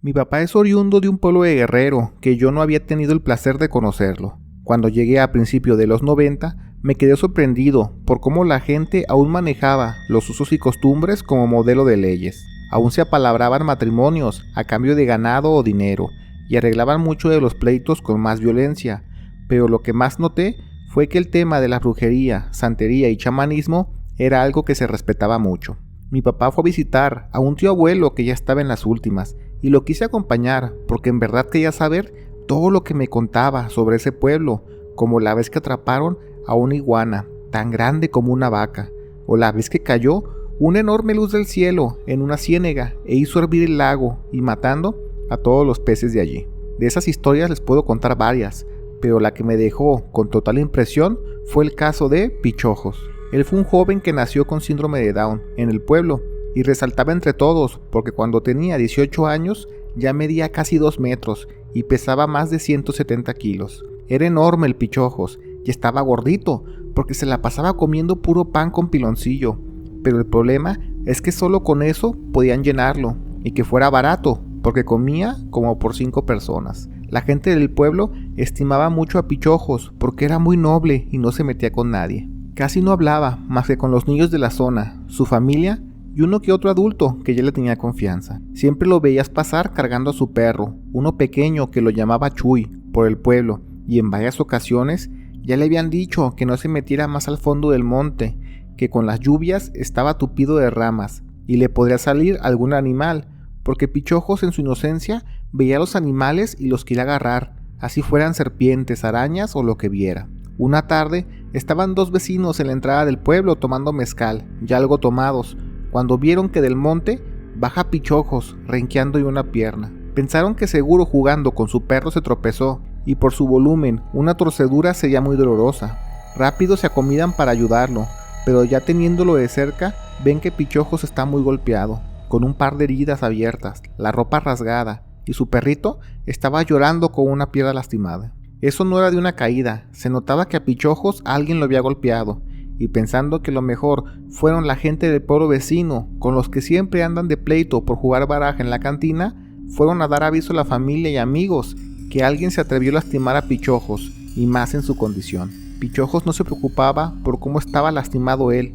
Mi papá es oriundo de un pueblo de Guerrero que yo no había tenido el placer de conocerlo. Cuando llegué a principios de los 90, me quedé sorprendido por cómo la gente aún manejaba los usos y costumbres como modelo de leyes. Aún se apalabraban matrimonios a cambio de ganado o dinero y arreglaban mucho de los pleitos con más violencia, pero lo que más noté fue que el tema de la brujería, santería y chamanismo era algo que se respetaba mucho. Mi papá fue a visitar a un tío abuelo que ya estaba en las últimas y lo quise acompañar porque en verdad quería saber todo lo que me contaba sobre ese pueblo, como la vez que atraparon a una iguana tan grande como una vaca, o la vez que cayó una enorme luz del cielo en una ciénaga e hizo hervir el lago y matando a todos los peces de allí. De esas historias les puedo contar varias, pero la que me dejó con total impresión fue el caso de Pichojos. Él fue un joven que nació con síndrome de Down en el pueblo y resaltaba entre todos porque cuando tenía 18 años ya medía casi 2 metros y pesaba más de 170 kilos. Era enorme el Pichojos y estaba gordito porque se la pasaba comiendo puro pan con piloncillo, pero el problema es que solo con eso podían llenarlo y que fuera barato porque comía como por 5 personas. La gente del pueblo estimaba mucho a Pichojos porque era muy noble y no se metía con nadie. Casi no hablaba más que con los niños de la zona, su familia y uno que otro adulto que ya le tenía confianza. Siempre lo veías pasar cargando a su perro, uno pequeño que lo llamaba Chuy, por el pueblo, y en varias ocasiones ya le habían dicho que no se metiera más al fondo del monte, que con las lluvias estaba tupido de ramas y le podría salir algún animal, porque Pichojos en su inocencia veía a los animales y los quería agarrar, así fueran serpientes, arañas o lo que viera. Una tarde estaban 2 vecinos en la entrada del pueblo tomando mezcal, ya algo tomados, cuando vieron que del monte baja Pichojos, renqueando de una pierna. Pensaron que seguro jugando con su perro se tropezó, y por su volumen, una torcedura sería muy dolorosa. Rápido se acomodan para ayudarlo, pero ya teniéndolo de cerca, ven que Pichojos está muy golpeado, con un par de heridas abiertas, la ropa rasgada, y su perrito estaba llorando con una pierna lastimada. Eso no era de una caída, se notaba que a Pichojos alguien lo había golpeado, y pensando que lo mejor fueron la gente del pueblo vecino, con los que siempre andan de pleito por jugar baraja en la cantina, fueron a dar aviso a la familia y amigos que alguien se atrevió a lastimar a Pichojos, y más en su condición. Pichojos no se preocupaba por cómo estaba lastimado él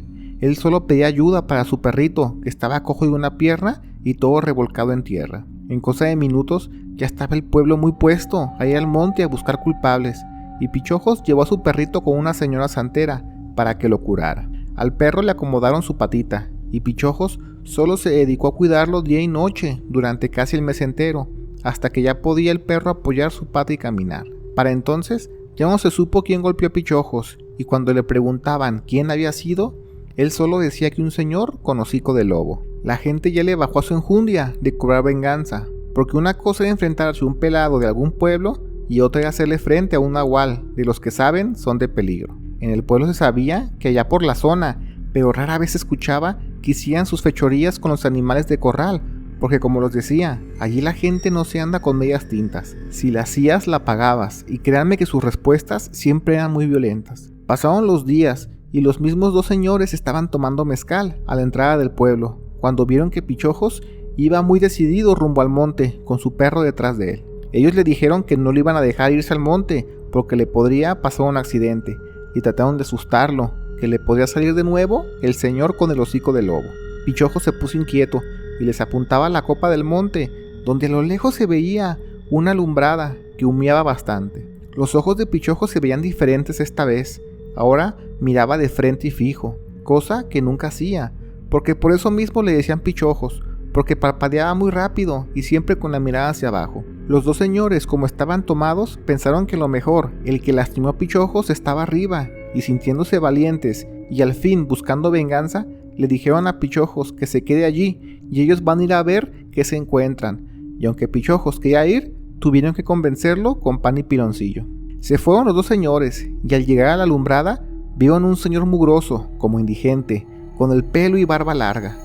solo pedía ayuda para su perrito, que estaba cojo de una pierna y todo revolcado en tierra. En cosa de minutos ya estaba el pueblo muy puesto ahí al monte a buscar culpables, y Pichojos llevó a su perrito con una señora santera para que lo curara. Al perro le acomodaron su patita, y Pichojos solo se dedicó a cuidarlo día y noche durante casi el mes entero, hasta que ya podía el perro apoyar su pata y caminar. Para entonces ya no se supo quién golpeó a Pichojos, y cuando le preguntaban quién había sido, él solo decía que un señor con hocico de lobo. La gente ya le bajó a su enjundia de cobrar venganza, porque una cosa era enfrentarse a un pelado de algún pueblo y otra era hacerle frente a un nahual, de los que saben son de peligro. En el pueblo se sabía que allá por la zona, pero rara vez se escuchaba que hicieran sus fechorías con los animales de corral, porque como los decía, allí la gente no se anda con medias tintas. Si la hacías, la pagabas, y créanme que sus respuestas siempre eran muy violentas. Pasaron los días y los mismos 2 señores estaban tomando mezcal a la entrada del pueblo, cuando vieron que Pichojos iba muy decidido rumbo al monte, con su perro detrás de él. Ellos le dijeron que no le iban a dejar irse al monte, porque le podría pasar un accidente, y trataron de asustarlo, que le podría salir de nuevo el señor con el hocico de lobo. Pichojos se puso inquieto, y les apuntaba a la copa del monte, donde a lo lejos se veía una alumbrada que humeaba bastante. Los ojos de Pichojos se veían diferentes esta vez. Ahora miraba de frente y fijo, cosa que nunca hacía, porque por eso mismo le decían Pichojos, porque parpadeaba muy rápido y siempre con la mirada hacia abajo. Los 2 señores, como estaban tomados, pensaron que lo mejor, el que lastimó a Pichojos estaba arriba, y sintiéndose valientes y al fin buscando venganza, le dijeron a Pichojos que se quede allí y ellos van a ir a ver qué se encuentran, y aunque Pichojos quería ir, tuvieron que convencerlo con pan y piloncillo. Se fueron los 2 señores, y al llegar a la alumbrada, vieron un señor mugroso, como indigente, con el pelo y barba larga.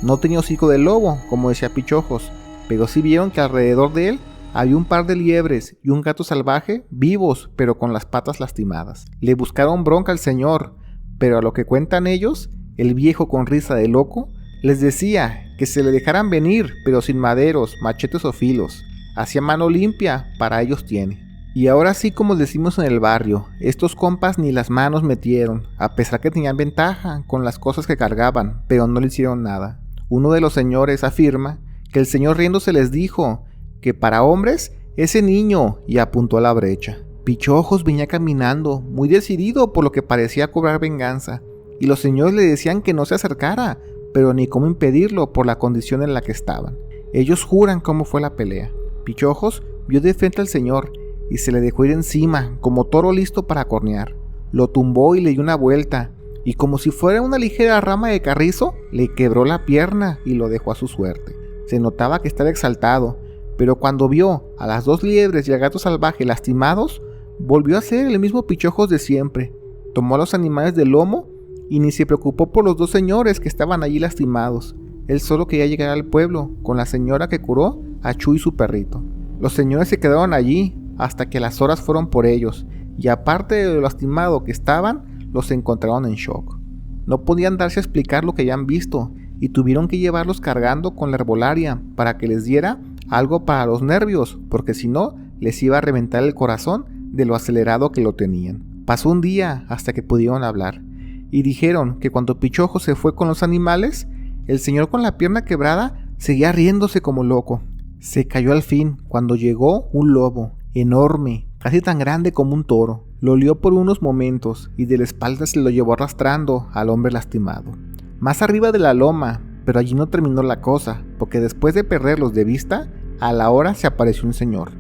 No tenía hocico de lobo, como decía Pichojos, pero sí vieron que alrededor de él había un par de liebres y un gato salvaje vivos, pero con las patas lastimadas. Le buscaron bronca al señor, pero a lo que cuentan ellos, el viejo con risa de loco les decía que se le dejaran venir, pero sin maderos, machetes o filos. Hacia mano limpia, para ellos tiene. Y ahora sí, como decimos en el barrio, estos compas ni las manos metieron, a pesar que tenían ventaja con las cosas que cargaban, pero no le hicieron nada. Uno de los señores afirma que el señor riéndose les dijo que para hombres, ese niño, y apuntó a la brecha. Pichojos venía caminando, muy decidido por lo que parecía cobrar venganza, y los señores le decían que no se acercara, pero ni cómo impedirlo por la condición en la que estaban. Ellos juran cómo fue la pelea. Pichojos vio de frente al señor y se le dejó ir encima, como toro listo para cornear. Lo tumbó y le dio una vuelta, y como si fuera una ligera rama de carrizo, le quebró la pierna y lo dejó a su suerte. Se notaba que estaba exaltado, pero cuando vio a las 2 liebres y al gato salvaje lastimados, volvió a ser el mismo Pichojos de siempre. Tomó a los animales del lomo y ni se preocupó por los 2 señores que estaban allí lastimados. Él solo quería llegar al pueblo con la señora que curó a Chu y su perrito. Los señores se quedaron allí hasta que las horas fueron por ellos, y aparte de lo lastimado que estaban, los encontraron en shock. No podían darse a explicar lo que habían visto, y tuvieron que llevarlos cargando con la herbolaria para que les diera algo para los nervios, porque si no, les iba a reventar el corazón de lo acelerado que lo tenían. Pasó un día hasta que pudieron hablar, y dijeron que cuando Pichojos se fue con los animales, el señor con la pierna quebrada seguía riéndose como loco. Se cayó al fin cuando llegó un lobo, enorme, casi tan grande como un toro. Lo olió por unos momentos y de la espalda se lo llevó arrastrando al hombre lastimado. Más arriba de la loma, pero allí no terminó la cosa, porque después de perderlos de vista, a la hora se apareció un señor.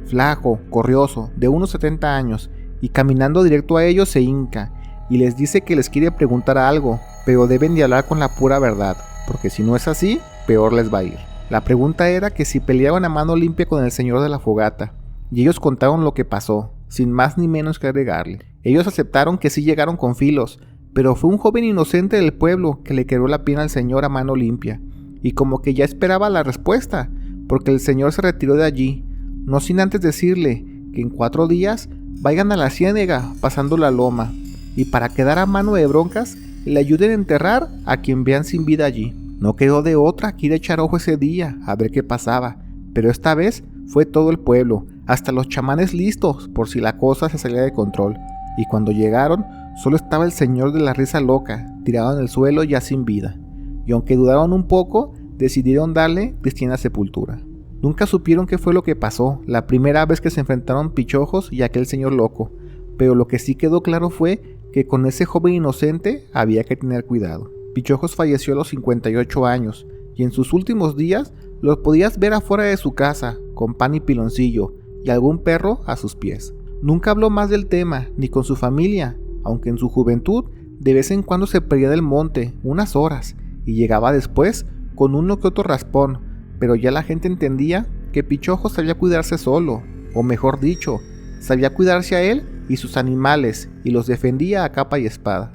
Flaco, corrioso, de unos 70 años, y caminando directo a ellos se hinca, y les dice que les quiere preguntar algo, pero deben de hablar con la pura verdad, porque si no es así, peor les va a ir. La pregunta era que si peleaban a mano limpia con el señor de la fogata, y ellos contaron lo que pasó, sin más ni menos que agregarle. Ellos aceptaron que sí llegaron con filos, pero fue un joven inocente del pueblo que le quebró la pierna al señor a mano limpia, y como que ya esperaba la respuesta, porque el señor se retiró de allí, no sin antes decirle que en 4 días vayan a la ciénega pasando la loma, y para quedar a mano de broncas, le ayuden a enterrar a quien vean sin vida allí. No quedó de otra que ir a echar ojo ese día, a ver qué pasaba, pero esta vez fue todo el pueblo, hasta los chamanes listos por si la cosa se salía de control, y cuando llegaron, solo estaba el señor de la risa loca, tirado en el suelo ya sin vida, y aunque dudaron un poco, decidieron darle cristiana sepultura. Nunca supieron qué fue lo que pasó la primera vez que se enfrentaron Pichojos y aquel señor loco, pero lo que sí quedó claro fue que con ese joven inocente había que tener cuidado. Pichojos falleció a los 58 años, y en sus últimos días los podías ver afuera de su casa, con pan y piloncillo, y algún perro a sus pies. Nunca habló más del tema, ni con su familia, aunque en su juventud de vez en cuando se perdía del monte, unas horas, y llegaba después con uno que otro raspón, pero ya la gente entendía que Pichojos sabía cuidarse solo, o mejor dicho, sabía cuidarse a él y sus animales, y los defendía a capa y espada.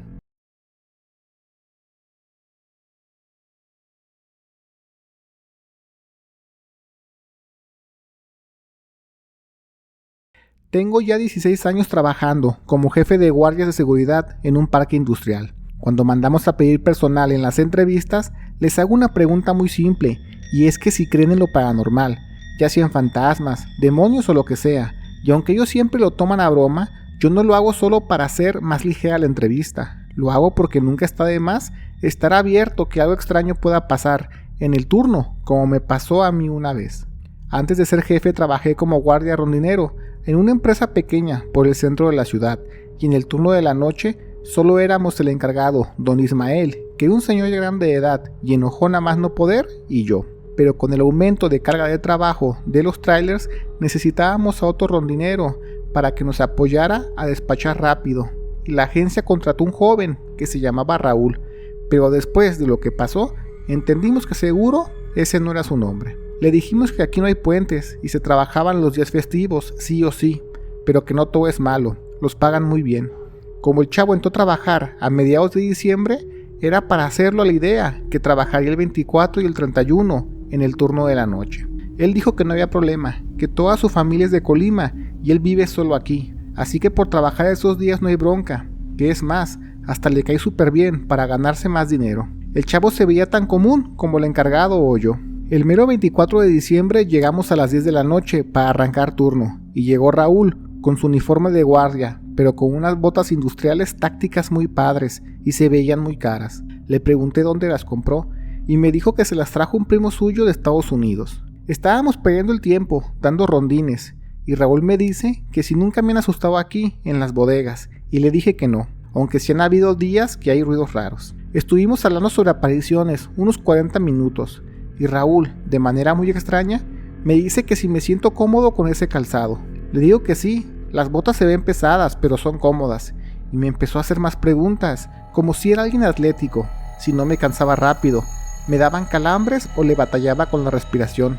Tengo ya 16 años trabajando como jefe de guardias de seguridad en un parque industrial. Cuando mandamos a pedir personal en las entrevistas, les hago una pregunta muy simple, y es que si creen en lo paranormal, ya sean fantasmas, demonios o lo que sea, y aunque ellos siempre lo toman a broma, yo no lo hago solo para hacer más ligera la entrevista, lo hago porque nunca está de más estar abierto que algo extraño pueda pasar en el turno, como me pasó a mí una vez. Antes de ser jefe trabajé como guardia rondinero en una empresa pequeña por el centro de la ciudad, y en el turno de la noche solo éramos el encargado, don Ismael, que era un señor de grande edad y enojón a más no poder, y yo. Pero con el aumento de carga de trabajo de los trailers necesitábamos a otro rondinero para que nos apoyara a despachar rápido, y la agencia contrató un joven que se llamaba Raúl, pero después de lo que pasó entendimos que seguro ese no era su nombre. Le dijimos que aquí no hay puentes y se trabajaban los días festivos, sí o sí, pero que no todo es malo, los pagan muy bien. Como el chavo entró a trabajar a mediados de diciembre, era para hacerlo a la idea que trabajaría el 24 y el 31 en el turno de la noche. Él dijo que no había problema, que toda su familia es de Colima y él vive solo aquí, así que por trabajar esos días no hay bronca, que es más, hasta le cae súper bien para ganarse más dinero. El chavo se veía tan común como el encargado o yo. El mero 24 de diciembre llegamos a las 10 de la noche para arrancar turno, y llegó Raúl con su uniforme de guardia, pero con unas botas industriales tácticas muy padres y se veían muy caras. Le pregunté dónde las compró y me dijo que se las trajo un primo suyo de Estados Unidos. Estábamos perdiendo el tiempo, dando rondines, y Raúl me dice que si nunca me han asustado aquí, en las bodegas, y le dije que no, aunque sí han habido días que hay ruidos raros. Estuvimos hablando sobre apariciones unos 40 minutos, y Raúl, de manera muy extraña, me dice que si me siento cómodo con ese calzado. Le digo que sí, las botas se ven pesadas, pero son cómodas, y me empezó a hacer más preguntas, como si era alguien atlético, si no me cansaba rápido, me daban calambres o le batallaba con la respiración,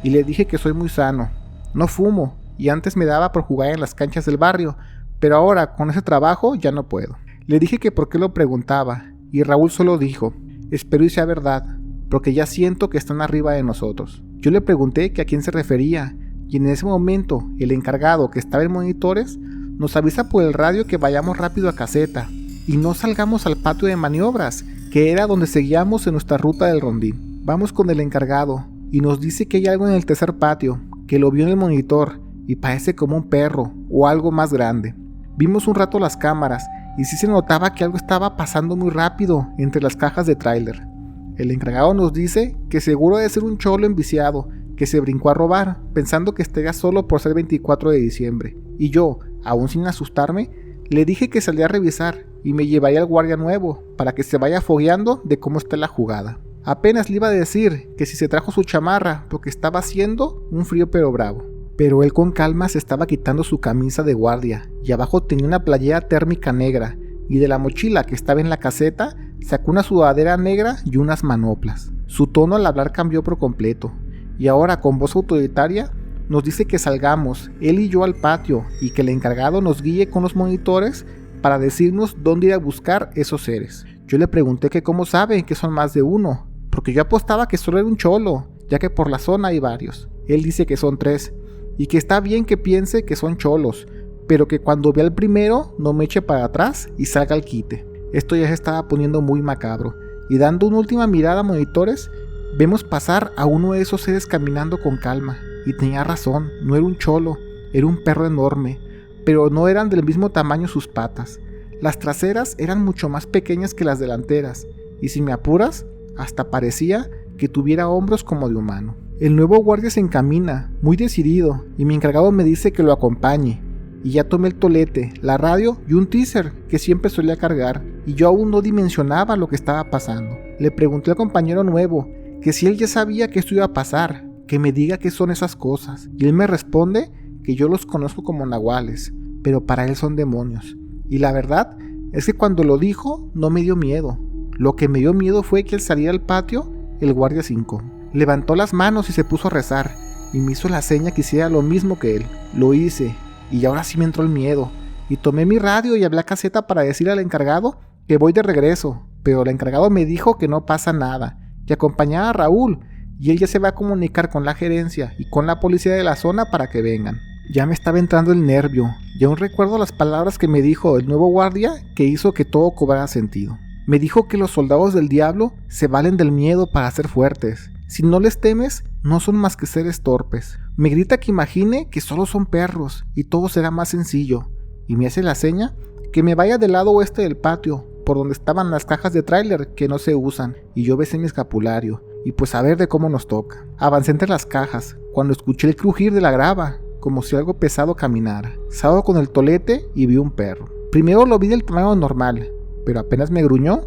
y le dije que soy muy sano, no fumo, y antes me daba por jugar en las canchas del barrio, pero ahora con ese trabajo ya no puedo. Le dije que por qué lo preguntaba, y Raúl solo dijo, espero y sea verdad, porque ya siento que están arriba de nosotros. Yo le pregunté que a quién se refería, y en ese momento el encargado que estaba en monitores nos avisa por el radio que vayamos rápido a caseta, y no salgamos al patio de maniobras, que era donde seguíamos en nuestra ruta del rondín. Vamos con el encargado, y nos dice que hay algo en el tercer patio, que lo vio en el monitor, y parece como un perro, o algo más grande. Vimos un rato las cámaras, y sí se notaba que algo estaba pasando muy rápido entre las cajas de tráiler. El encargado nos dice que seguro debe ser un cholo enviciado, que se brincó a robar, pensando que estaría solo por ser 24 de diciembre. Y yo, aún sin asustarme, le dije que salía a revisar, y me llevaría al guardia nuevo, para que se vaya fogueando de cómo está la jugada. Apenas le iba a decir que si se trajo su chamarra, porque estaba haciendo un frío pero bravo. Pero él con calma se estaba quitando su camisa de guardia, y abajo tenía una playera térmica negra, y de la mochila que estaba en la caseta, sacó una sudadera negra y unas manoplas. Su tono al hablar cambió por completo, y ahora con voz autoritaria nos dice que salgamos, él y yo al patio, y que el encargado nos guíe con los monitores para decirnos dónde ir a buscar esos seres. Yo le pregunté que cómo sabe que son más de uno, porque yo apostaba que solo era un cholo, ya que por la zona hay varios. Él dice que son 3, y que está bien que piense que son cholos, pero que cuando vea al primero no me eche para atrás y salga al quite. Esto ya se estaba poniendo muy macabro, y dando una última mirada a monitores, vemos pasar a uno de esos seres caminando con calma, y tenía razón, no era un cholo, era un perro enorme, pero no eran del mismo tamaño sus patas. Las traseras eran mucho más pequeñas que las delanteras, y si me apuras, hasta parecía que tuviera hombros como de humano. El nuevo guardia se encamina, muy decidido, y mi encargado me dice que lo acompañe, y ya tomé el tolete, la radio y un teaser que siempre solía cargar, y yo aún no dimensionaba lo que estaba pasando. Le pregunté al compañero nuevo que si él ya sabía que esto iba a pasar, que me diga qué son esas cosas, y él me responde que yo los conozco como nahuales, pero para él son demonios. Y la verdad es que cuando lo dijo no me dio miedo. Lo que me dio miedo fue que al salir al patio, el guardia 5 levantó las manos y se puso a rezar, y me hizo la seña que hiciera lo mismo que él. Lo hice, y ahora sí me entró el miedo, y tomé mi radio y hablé a caseta para decirle al encargado que voy de regreso, pero el encargado me dijo que no pasa nada, que acompañaba a Raúl, y él ya se va a comunicar con la gerencia y con la policía de la zona para que vengan. Ya me estaba entrando el nervio, y aún recuerdo las palabras que me dijo el nuevo guardia que hizo que todo cobrara sentido. Me dijo que los soldados del diablo se valen del miedo para ser fuertes. Si no les temes, no son más que seres torpes. Me grita que imagine que solo son perros y todo será más sencillo, y me hace la seña que me vaya del lado oeste del patio, por donde estaban las cajas de tráiler que no se usan, y yo besé mi escapulario, y pues a ver de cómo nos toca. Avancé entre las cajas, cuando escuché el crujir de la grava, como si algo pesado caminara. Salgo con el tolete y vi un perro. Primero lo vi del tamaño normal, pero apenas me gruñó,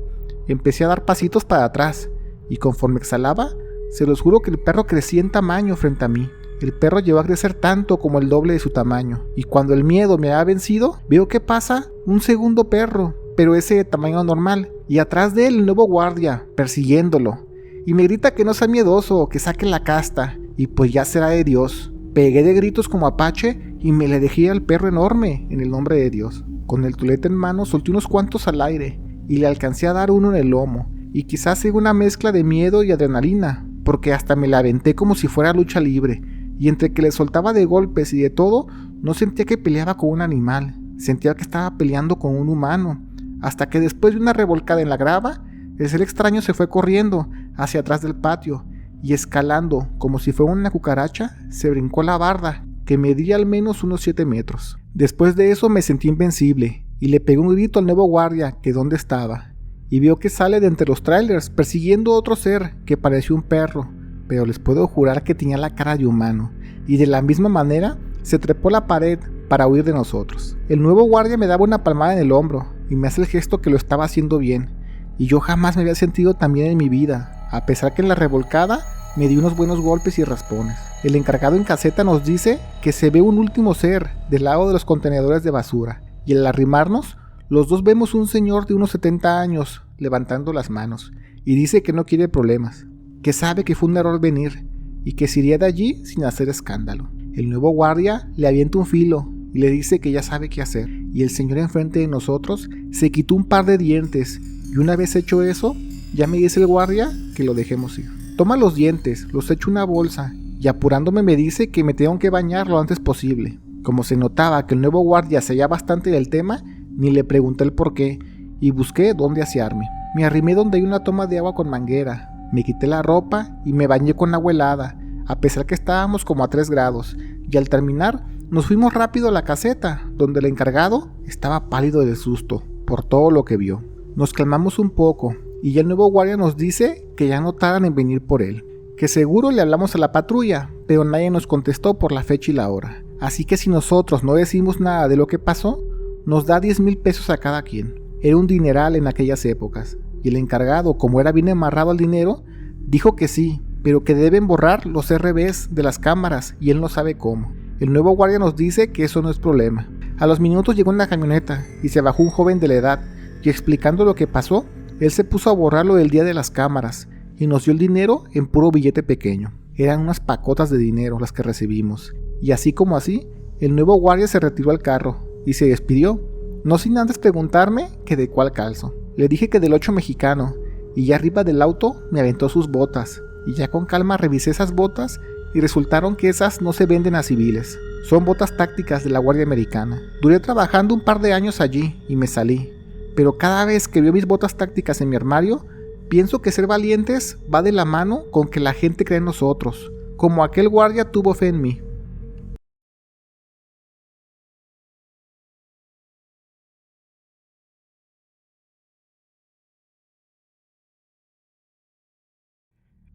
empecé a dar pasitos para atrás, y conforme exhalaba, se los juro que el perro crecía en tamaño frente a mí. El perro llegó a crecer tanto como el doble de su tamaño, y cuando el miedo me ha vencido, veo que pasa un segundo perro, pero ese de tamaño normal, y atrás de él el nuevo guardia, persiguiéndolo, y me grita que no sea miedoso, que saque la casta, y pues ya será de Dios. Pegué de gritos como apache y me le dejé al perro enorme en el nombre de Dios. Con el tulete en mano solté unos cuantos al aire, y le alcancé a dar uno en el lomo, y quizás sea una mezcla de miedo y adrenalina, porque hasta me la aventé como si fuera lucha libre, y entre que le soltaba de golpes y de todo, no sentía que peleaba con un animal, sentía que estaba peleando con un humano, hasta que después de una revolcada en la grava, El ser extraño se fue corriendo hacia atrás del patio y escalando como si fuera una cucaracha, se brincó la barda que medía al menos unos 7 metros. Después de eso me sentí invencible y le pegué un grito al nuevo guardia que dónde estaba, y vio que sale de entre los trailers persiguiendo a otro ser que parecía un perro, pero les puedo jurar que tenía la cara de humano, y de la misma manera se trepó la pared para huir de nosotros. El nuevo guardia me daba una palmada en el hombro y me hace el gesto que lo estaba haciendo bien, y yo jamás me había sentido tan bien en mi vida, a pesar que en la revolcada me dio unos buenos golpes y raspones. El encargado en caseta nos dice que se ve un último ser del lado de los contenedores de basura, y al arrimarnos, los dos vemos un señor de unos 70 años levantando las manos, y dice que no quiere problemas, que sabe que fue un error venir, y que se iría de allí sin hacer escándalo. El nuevo guardia le avienta un filo y le dice que ya sabe qué hacer, y el señor enfrente de nosotros se quitó un par de dientes, y una vez hecho eso, ya me dice el guardia que lo dejemos ir. Toma los dientes, los echa en una bolsa, y apurándome me dice que me tengo que bañar lo antes posible. Como se notaba que el nuevo guardia sabía bastante del tema, ni le pregunté el por qué, y busqué dónde asearme. Me arrimé donde hay una toma de agua con manguera, me quité la ropa y me bañé con agua helada, a pesar que estábamos como a 3 grados, y al terminar nos fuimos rápido a la caseta, donde el encargado estaba pálido de susto por todo lo que vio. Nos calmamos un poco, y ya el nuevo guardia nos dice que ya no tardan en venir por él, que seguro le hablamos a la patrulla, pero nadie nos contestó por la fecha y la hora. Así que si nosotros no decimos nada de lo que pasó, nos da 10,000 pesos a cada quien. Era un dineral en aquellas épocas, y el encargado, como era bien amarrado al dinero, dijo que sí, pero que deben borrar los RVs de las cámaras y él no sabe cómo. El nuevo guardia nos dice que eso no es problema. A los minutos llegó una camioneta y se bajó un joven de la edad, y explicando lo que pasó, él se puso a borrar lo del día de las cámaras y nos dio el dinero en puro billete pequeño. Eran unas pacotas de dinero las que recibimos, y así como así, el nuevo guardia se retiró al carro y se despidió, no sin antes preguntarme que de cuál calzo. Le dije que del 8 mexicano, y ya arriba del auto me aventó sus botas, y ya con calma revisé esas botas y resultaron que esas no se venden a civiles, son botas tácticas de la Guardia Americana. Duré trabajando un par de años allí y me salí, pero cada vez que veo mis botas tácticas en mi armario, pienso que ser valientes va de la mano con que la gente cree en nosotros, como aquel guardia tuvo fe en mí.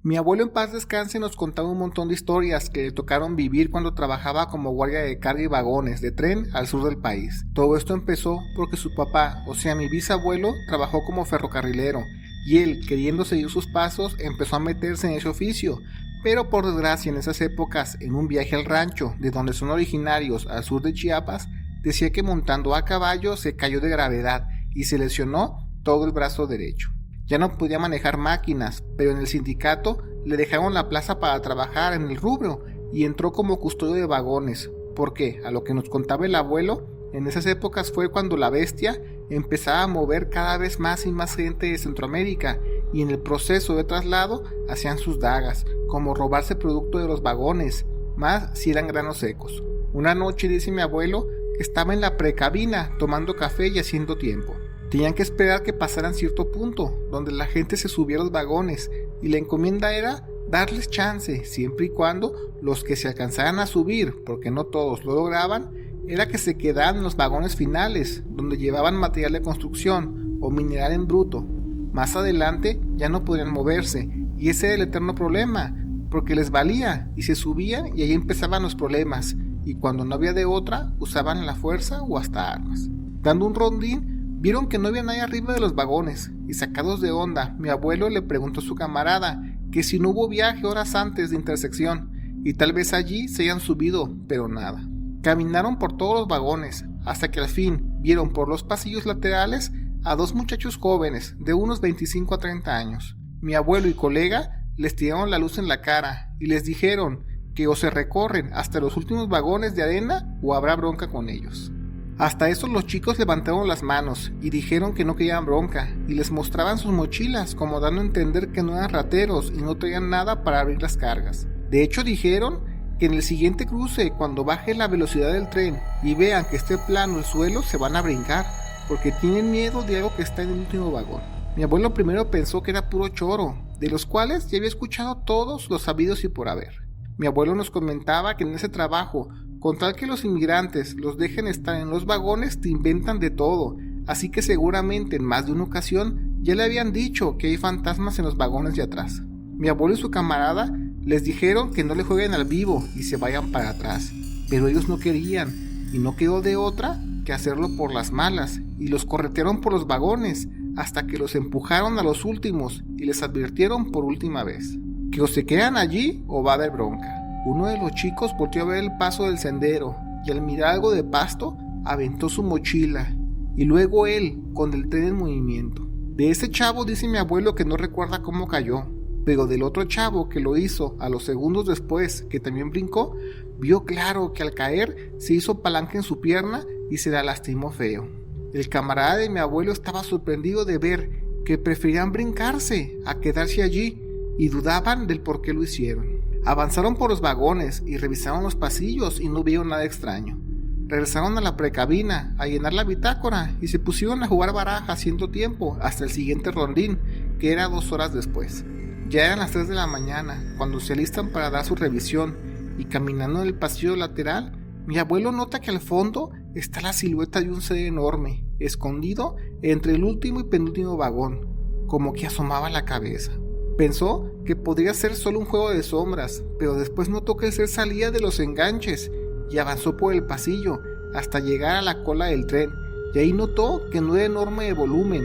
Mi abuelo en paz descanse nos contaba un montón de historias que le tocaron vivir cuando trabajaba como guardia de carga y vagones de tren al sur del país. Todo esto empezó porque su papá, o sea mi bisabuelo, trabajó como ferrocarrilero y él, queriendo seguir sus pasos, empezó a meterse en ese oficio. Pero por desgracia en esas épocas, en un viaje al rancho de donde son originarios al sur de Chiapas, decía que montando a caballo se cayó de gravedad y se lesionó todo el brazo derecho. Ya no podía manejar máquinas, pero en el sindicato le dejaron la plaza para trabajar en el rubro y entró como custodio de vagones, porque, a lo que nos contaba el abuelo, en esas épocas fue cuando la bestia empezaba a mover cada vez más y más gente de Centroamérica y en el proceso de traslado hacían sus dagas, como robarse producto de los vagones, más si eran granos secos. Una noche dice mi abuelo que estaba en la precabina tomando café y haciendo tiempo. Tenían que esperar que pasaran cierto punto, donde la gente se subía a los vagones, y la encomienda era darles chance, siempre y cuando los que se alcanzaran a subir, porque no todos lo lograban, era que se quedaran en los vagones finales, donde llevaban material de construcción o mineral en bruto. Más adelante ya no podían moverse, y ese era el eterno problema, porque les valía, y se subían y ahí empezaban los problemas, y cuando no había de otra, usaban la fuerza o hasta armas. Dando un rondín, vieron que no había nadie arriba de los vagones, y sacados de onda, mi abuelo le preguntó a su camarada que si no hubo viaje horas antes de intersección, y tal vez allí se hayan subido, pero nada. Caminaron por todos los vagones, hasta que al fin vieron por los pasillos laterales a 2 muchachos jóvenes de unos 25 a 30 años. Mi abuelo y colega les tiraron la luz en la cara, y les dijeron que o se recorren hasta los últimos vagones de arena o habrá bronca con ellos. Hasta eso los chicos levantaron las manos y dijeron que no querían bronca y les mostraban sus mochilas como dando a entender que no eran rateros y no traían nada para abrir las cargas. De hecho dijeron que en el siguiente cruce, cuando baje la velocidad del tren y vean que esté plano el suelo, se van a brincar porque tienen miedo de algo que está en el último vagón. Mi abuelo primero pensó que era puro choro, de los cuales ya había escuchado todos los habidos y por haber. Mi abuelo nos comentaba que en ese trabajo, con tal que los inmigrantes los dejen estar en los vagones, te inventan de todo, así que seguramente en más de una ocasión ya le habían dicho que hay fantasmas en los vagones de atrás. Mi abuelo y su camarada les dijeron que no le jueguen al vivo y se vayan para atrás, pero ellos no querían, y no quedó de otra que hacerlo por las malas, y los corretearon por los vagones, hasta que los empujaron a los últimos y les advirtieron por última vez, que o se quedan allí o va a haber bronca. Uno de los chicos volteó a ver el paso del sendero, y al mirar algo de pasto, aventó su mochila, y luego él, con el tren en movimiento. De ese chavo dice mi abuelo que no recuerda cómo cayó, pero del otro chavo que lo hizo a los segundos después, que también brincó, vio claro que al caer se hizo palanca en su pierna y se la lastimó feo. El camarada de mi abuelo estaba sorprendido de ver que preferían brincarse a quedarse allí y dudaban del por qué lo hicieron. Avanzaron por los vagones y revisaron los pasillos y no vieron nada extraño. Regresaron a la precabina a llenar la bitácora y se pusieron a jugar baraja haciendo tiempo hasta el siguiente rondín, que era 2 horas después. Ya eran las 3 de la mañana cuando se alistan para dar su revisión, y caminando en el pasillo lateral, mi abuelo nota que al fondo está la silueta de un ser enorme, escondido entre el último y penúltimo vagón, como que asomaba la cabeza. Pensó que podría ser solo un juego de sombras, pero después notó que el ser salía de los enganches y avanzó por el pasillo hasta llegar a la cola del tren, y ahí notó que no era enorme de volumen,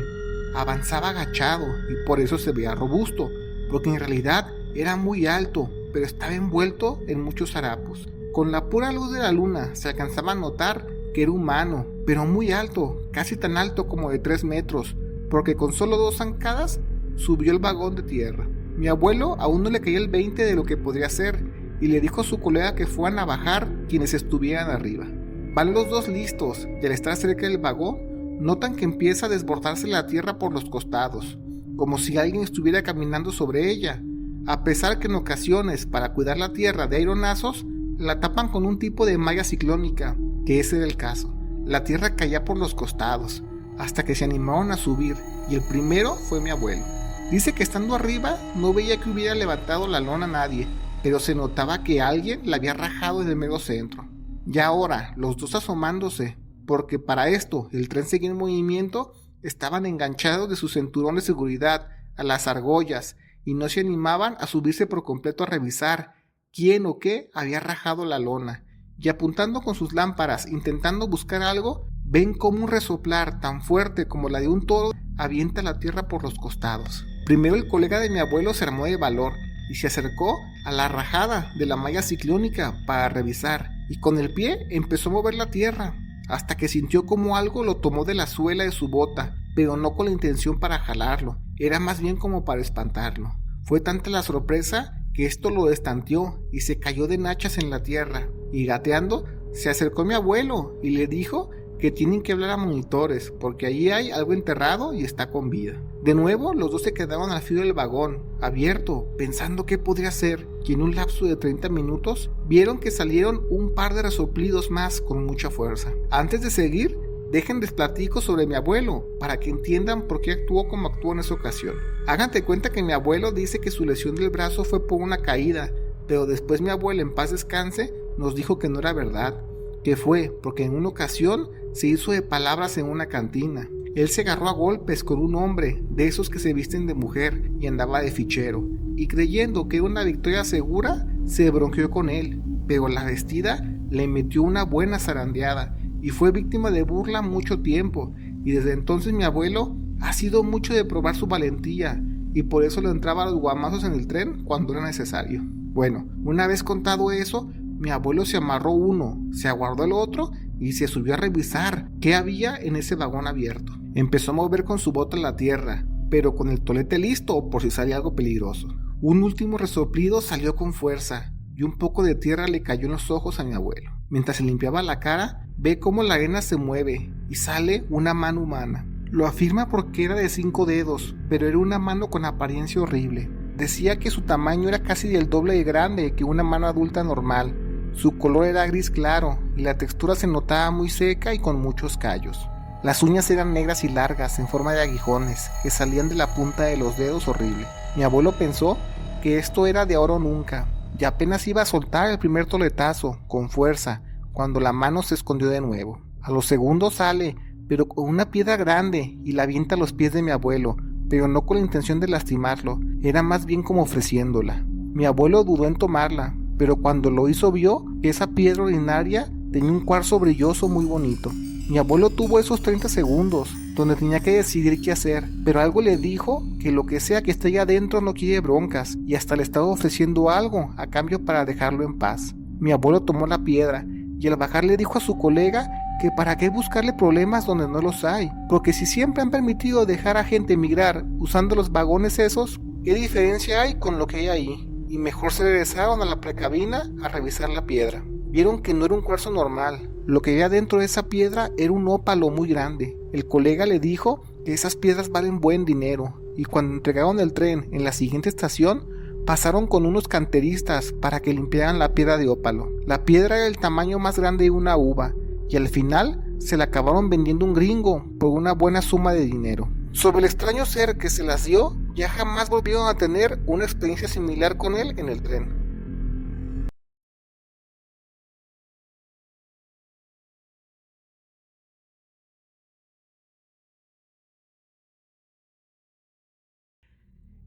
avanzaba agachado y por eso se veía robusto, porque en realidad era muy alto, pero estaba envuelto en muchos harapos. Con la pura luz de la luna se alcanzaba a notar que era humano, pero muy alto, casi tan alto como de 3 metros, porque con solo 2 zancadas subió el vagón de tierra. Mi abuelo aún no le caía el 20 de lo que podría ser, y le dijo a su colega que fueran a bajar quienes estuvieran arriba. Van los dos listos, y al estar cerca del vagón, notan que empieza a desbordarse la tierra por los costados, como si alguien estuviera caminando sobre ella, a pesar que en ocasiones, para cuidar la tierra de aeronazos, la tapan con un tipo de malla ciclónica, que ese era el caso. La tierra caía por los costados, hasta que se animaron a subir, y el primero fue mi abuelo. Dice que estando arriba no veía que hubiera levantado la lona nadie, pero se notaba que alguien la había rajado en el mero centro. Y ahora, los dos asomándose, porque para esto el tren seguía en movimiento, estaban enganchados de su cinturón de seguridad a las argollas y no se animaban a subirse por completo a revisar quién o qué había rajado la lona, y apuntando con sus lámparas intentando buscar algo, ven como un resoplar tan fuerte como la de un toro avienta la tierra por los costados. Primero el colega de mi abuelo se armó de valor y se acercó a la rajada de la malla ciclónica para revisar, y con el pie empezó a mover la tierra, hasta que sintió como algo lo tomó de la suela de su bota, pero no con la intención para jalarlo, era más bien como para espantarlo. Fue tanta la sorpresa que esto lo destanteó y se cayó de nachas en la tierra, y gateando se acercó a mi abuelo y le dijo que tienen que hablar a monitores porque allí hay algo enterrado y está con vida. De nuevo los dos se quedaron al filo del vagón, abierto, pensando qué podría ser, y en un lapso de 30 minutos vieron que salieron un par de resoplidos más con mucha fuerza. Antes de seguir, déjenles platico sobre mi abuelo, para que entiendan por qué actuó como actuó en esa ocasión. Háganse cuenta que mi abuelo dice que su lesión del brazo fue por una caída, pero después mi abuelo, en paz descanse, nos dijo que no era verdad, que fue porque en una ocasión se hizo de palabras en una cantina. Él se agarró a golpes con un hombre de esos que se visten de mujer y andaba de fichero, y creyendo que era una victoria segura, se bronqueó con él, pero la vestida le metió una buena zarandeada y fue víctima de burla mucho tiempo, y desde entonces mi abuelo ha sido mucho de probar su valentía, y por eso le entraba a los guamazos en el tren cuando era necesario. Bueno, una vez contado eso, mi abuelo se amarró uno, se aguardó el otro y se subió a revisar qué había en ese vagón abierto. Empezó a mover con su bota la tierra, pero con el tolete listo por si salía algo peligroso. Un último resoplido salió con fuerza y un poco de tierra le cayó en los ojos a mi abuelo. Mientras se limpiaba la cara, ve cómo la arena se mueve y sale una mano humana. Lo afirma porque era de 5 dedos, pero era una mano con apariencia horrible. Decía que su tamaño era casi del doble de grande que una mano adulta normal. Su color era gris claro y la textura se notaba muy seca y con muchos callos. Las uñas eran negras y largas, en forma de aguijones, que salían de la punta de los dedos horrible. Mi abuelo pensó que esto era de oro nunca, y apenas iba a soltar el primer toletazo, con fuerza, cuando la mano se escondió de nuevo. A los segundos sale, pero con una piedra grande, y la avienta a los pies de mi abuelo, pero no con la intención de lastimarlo, era más bien como ofreciéndola. Mi abuelo dudó en tomarla, pero cuando lo hizo vio que esa piedra ordinaria tenía un cuarzo brilloso muy bonito. Mi abuelo tuvo esos 30 segundos, donde tenía que decidir qué hacer, pero algo le dijo que lo que sea que esté allá adentro no quiere broncas, y hasta le estaba ofreciendo algo a cambio para dejarlo en paz. Mi abuelo tomó la piedra, y al bajar le dijo a su colega que para qué buscarle problemas donde no los hay, porque si siempre han permitido dejar a gente emigrar usando los vagones esos, ¿qué diferencia hay con lo que hay ahí? Y mejor se regresaron a la precabina a revisar la piedra. Vieron que no era un cuarzo normal. Lo que había dentro de esa piedra era un ópalo muy grande. El colega le dijo que esas piedras valen buen dinero, y cuando entregaron el tren en la siguiente estación, pasaron con unos canteristas para que limpiaran la piedra de ópalo. La piedra era el tamaño más grande de una uva, y al final se la acabaron vendiendo un gringo por una buena suma de dinero. Sobre el extraño ser que se las dio, ya jamás volvieron a tener una experiencia similar con él en el tren.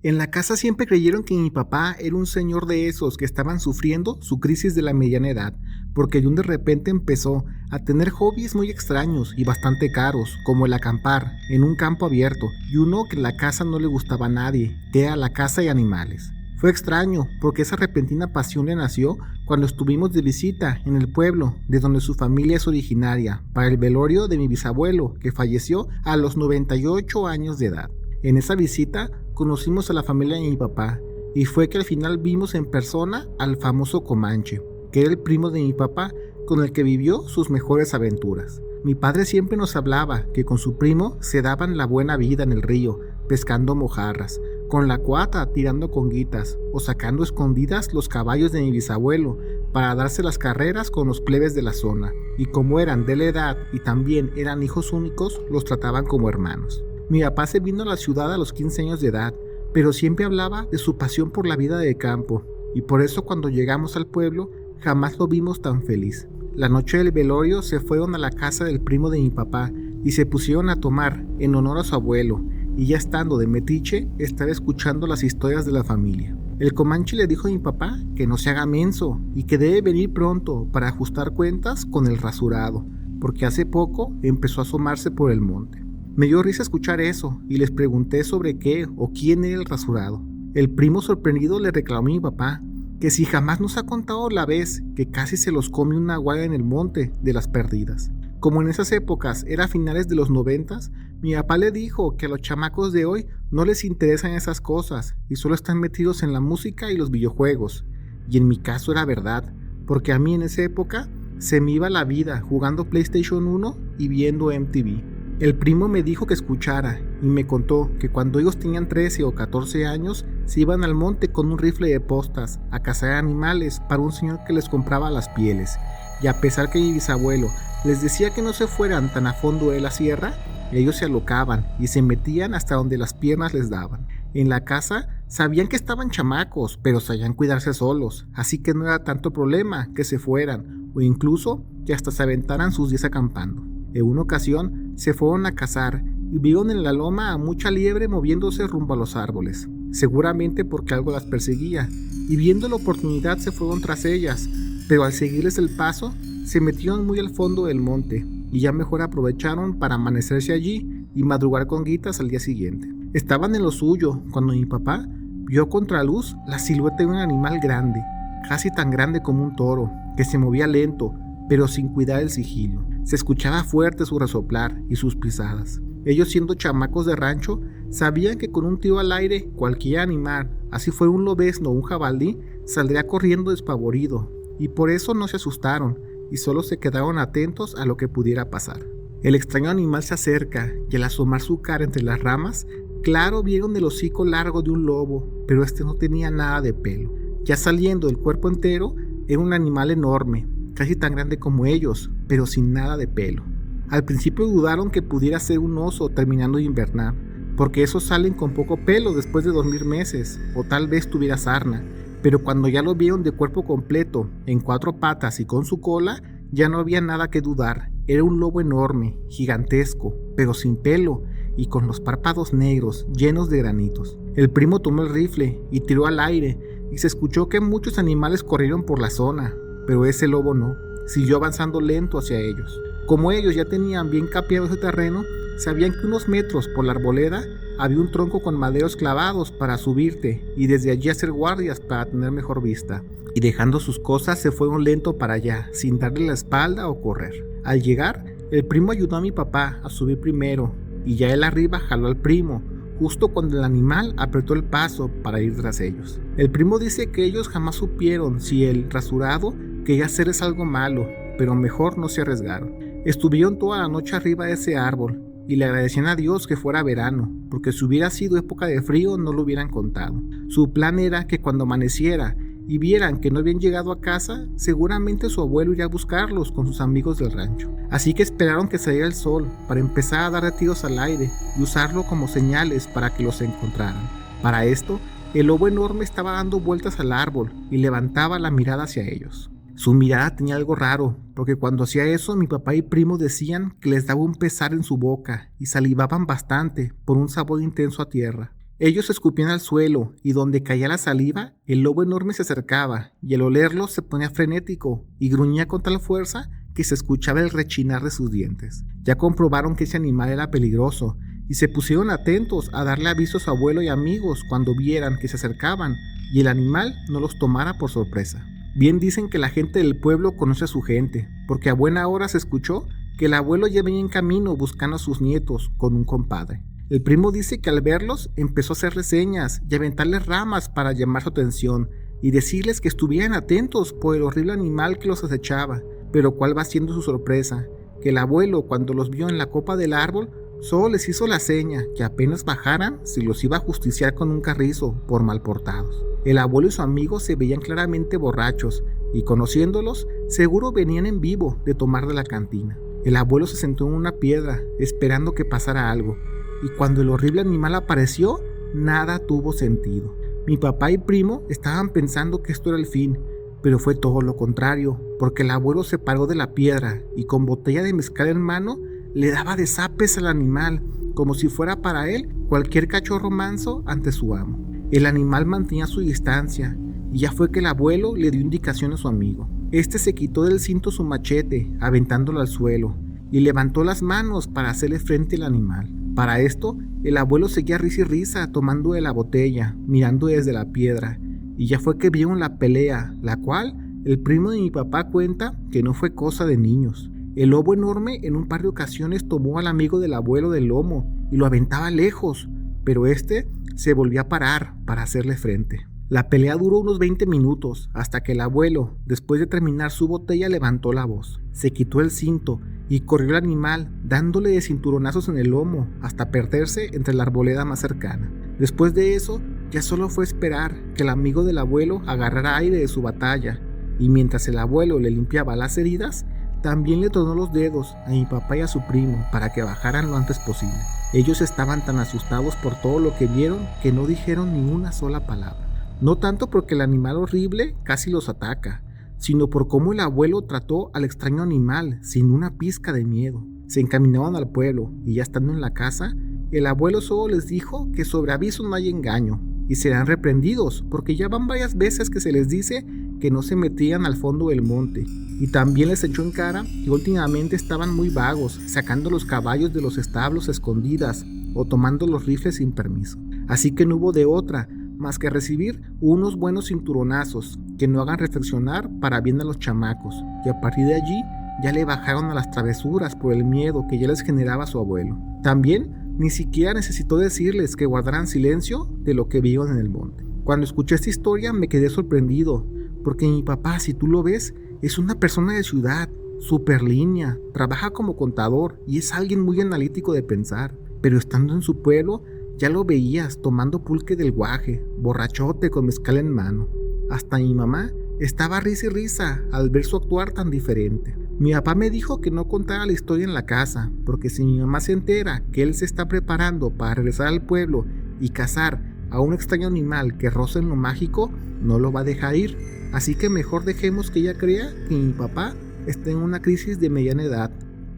En la casa siempre creyeron que mi papá era un señor de esos que estaban sufriendo su crisis de la mediana edad, porque de repente empezó a tener hobbies muy extraños y bastante caros, como el acampar en un campo abierto, y uno que en la casa no le gustaba a nadie, que era la caza de animales. Fue extraño, porque esa repentina pasión le nació cuando estuvimos de visita en el pueblo de donde su familia es originaria, para el velorio de mi bisabuelo, que falleció a los 98 años de edad. En esa visita conocimos a la familia de mi papá, y fue que al final vimos en persona al famoso Comanche, que era el primo de mi papá con el que vivió sus mejores aventuras. Mi padre siempre nos hablaba que con su primo se daban la buena vida en el río, pescando mojarras, con la cuata tirando conguitas o sacando escondidas los caballos de mi bisabuelo para darse las carreras con los plebes de la zona, y como eran de la edad y también eran hijos únicos, los trataban como hermanos. Mi papá se vino a la ciudad a los 15 años de edad, pero siempre hablaba de su pasión por la vida de campo, y por eso cuando llegamos al pueblo jamás lo vimos tan feliz. La noche del velorio se fueron a la casa del primo de mi papá y se pusieron a tomar en honor a su abuelo, y ya estando de metiche estaba escuchando las historias de la familia. El Comanche le dijo a mi papá que no se haga menso y que debe venir pronto para ajustar cuentas con el rasurado, porque hace poco empezó a asomarse por el monte. Me dio risa escuchar eso y les pregunté sobre qué o quién era el rasurado. El primo sorprendido le reclamó a mi papá que si jamás nos ha contado la vez que casi se los come una guaya en el monte de las perdidas. Como en esas épocas era finales de los 90s, mi papá le dijo que a los chamacos de hoy no les interesan esas cosas y solo están metidos en la música y los videojuegos. Y en mi caso era verdad, porque a mí en esa época se me iba la vida jugando PlayStation 1 y viendo MTV. El primo me dijo que escuchara y me contó que cuando ellos tenían 13 o 14 años se iban al monte con un rifle de postas a cazar animales para un señor que les compraba las pieles, y a pesar que mi bisabuelo les decía que no se fueran tan a fondo de la sierra, ellos se alocaban y se metían hasta donde las piernas les daban. En la casa sabían que estaban chamacos, pero sabían cuidarse solos, así que no era tanto problema que se fueran o incluso que hasta se aventaran sus días acampando. En una ocasión se fueron a cazar y vieron en la loma a mucha liebre moviéndose rumbo a los árboles, seguramente porque algo las perseguía, y viendo la oportunidad se fueron tras ellas, pero al seguirles el paso se metieron muy al fondo del monte y ya mejor aprovecharon para amanecerse allí y madrugar con guitas al día siguiente. Estaban en lo suyo cuando mi papá vio a contraluz la silueta de un animal grande, casi tan grande como un toro, que se movía lento, pero sin cuidar el sigilo. Se escuchaba fuerte su resoplar y sus pisadas. Ellos, siendo chamacos de rancho, sabían que con un tiro al aire cualquier animal, así fuera un lobezno o un jabalí, saldría corriendo despavorido, y por eso no se asustaron y solo se quedaron atentos a lo que pudiera pasar. El extraño animal se acerca y al asomar su cara entre las ramas, claro vieron el hocico largo de un lobo, pero este no tenía nada de pelo. Ya saliendo del cuerpo entero, era un animal enorme, casi tan grande como ellos, pero sin nada de pelo. Al principio dudaron que pudiera ser un oso terminando de invernar, porque esos salen con poco pelo después de dormir meses, o tal vez tuviera sarna, pero cuando ya lo vieron de cuerpo completo, en 4 patas y con su cola, ya no había nada que dudar. Era un lobo enorme, gigantesco, pero sin pelo y con los párpados negros llenos de granitos. El primo tomó el rifle y tiró al aire, y se escuchó que muchos animales corrieron por la zona, pero ese lobo no, siguió avanzando lento hacia ellos. Como ellos ya tenían bien capeado ese terreno, sabían que unos metros por la arboleda había un tronco con maderos clavados para subirte y desde allí hacer guardias para tener mejor vista. Y dejando sus cosas se fueron lento para allá, sin darle la espalda o correr. Al llegar, el primo ayudó a mi papá a subir primero, y ya él arriba jaló al primo, justo cuando el animal apretó el paso para ir tras ellos. El primo dice que ellos jamás supieron si el rasurado quería hacerles algo malo, pero mejor no se arriesgaron. Estuvieron toda la noche arriba de ese árbol, y le agradecían a Dios que fuera verano, porque si hubiera sido época de frío no lo hubieran contado. Su plan era que cuando amaneciera y vieran que no habían llegado a casa, seguramente su abuelo iría a buscarlos con sus amigos del rancho. Así que esperaron que saliera el sol para empezar a dar tiros al aire y usarlo como señales para que los encontraran. Para esto, el lobo enorme estaba dando vueltas al árbol y levantaba la mirada hacia ellos. Su mirada tenía algo raro, porque cuando hacía eso mi papá y primo decían que les daba un pesar en su boca y salivaban bastante por un sabor intenso a tierra. Ellos escupían al suelo y donde caía la saliva, el lobo enorme se acercaba y al olerlo se ponía frenético y gruñía con tal fuerza que se escuchaba el rechinar de sus dientes. Ya comprobaron que ese animal era peligroso y se pusieron atentos a darle aviso a su abuelo y amigos cuando vieran que se acercaban y el animal no los tomara por sorpresa. Bien dicen que la gente del pueblo conoce a su gente, porque a buena hora se escuchó que el abuelo ya venía en camino buscando a sus nietos con un compadre. El primo dice que al verlos empezó a hacerles señas y aventarles ramas para llamar su atención y decirles que estuvieran atentos por el horrible animal que los acechaba, pero cuál va siendo su sorpresa, que el abuelo cuando los vio en la copa del árbol solo les hizo la seña que apenas bajaran se los iba a justiciar con un carrizo por mal portados. El abuelo y su amigo se veían claramente borrachos y conociéndolos seguro venían en vivo de tomar de la cantina. El abuelo se sentó en una piedra esperando que pasara algo y cuando el horrible animal apareció nada tuvo sentido. Mi papá y primo estaban pensando que esto era el fin, pero fue todo lo contrario, porque el abuelo se paró de la piedra y con botella de mezcal en mano le daba de zapes al animal, como si fuera para él cualquier cachorro manso ante su amo. El animal mantenía su distancia y ya fue que el abuelo le dio indicación a su amigo. Este se quitó del cinto su machete, aventándolo al suelo, y levantó las manos para hacerle frente al animal. Para esto, el abuelo seguía risa y risa tomando de la botella, mirando desde la piedra, y ya fue que vieron la pelea, la cual el primo de mi papá cuenta que no fue cosa de niños. El lobo enorme en un par de ocasiones tomó al amigo del abuelo del lomo y lo aventaba lejos, pero este se volvió a parar para hacerle frente. La pelea duró unos 20 minutos hasta que el abuelo, después de terminar su botella, levantó la voz, se quitó el cinto y corrió al animal dándole de cinturonazos en el lomo hasta perderse entre la arboleda más cercana. Después de eso ya solo fue esperar que el amigo del abuelo agarrara aire de su batalla y mientras el abuelo le limpiaba las heridas, también le tronó los dedos a mi papá y a su primo para que bajaran lo antes posible. Ellos estaban tan asustados por todo lo que vieron que no dijeron ni una sola palabra. No tanto porque el animal horrible casi los ataca, sino por cómo el abuelo trató al extraño animal sin una pizca de miedo. Se encaminaban al pueblo y ya estando en la casa, el abuelo solo les dijo que sobre aviso no hay engaño y serán reprendidos porque ya van varias veces que se les dice que no se metían al fondo del monte, y también les echó en cara que últimamente estaban muy vagos, sacando los caballos de los establos a escondidas o tomando los rifles sin permiso. Así que no hubo de otra más que recibir unos buenos cinturonazos que no hagan reflexionar para bien a los chamacos, y a partir de allí ya le bajaron a las travesuras por el miedo que ya les generaba su abuelo. También ni siquiera necesitó decirles que guardaran silencio de lo que vieron en el monte. Cuando escuché esta historia me quedé sorprendido, porque mi papá, si tú lo ves, es una persona de ciudad, súper línea, trabaja como contador y es alguien muy analítico de pensar, pero estando en su pueblo ya lo veías tomando pulque del guaje, borrachote con mezcal en mano. Hasta mi mamá estaba risa y risa al ver su actuar tan diferente. Mi papá me dijo que no contara la historia en la casa, porque si mi mamá se entera que él se está preparando para regresar al pueblo y cazar a un extraño animal que roza en lo mágico, no lo va a dejar ir. Así que mejor dejemos que ella crea que mi papá está en una crisis de mediana edad.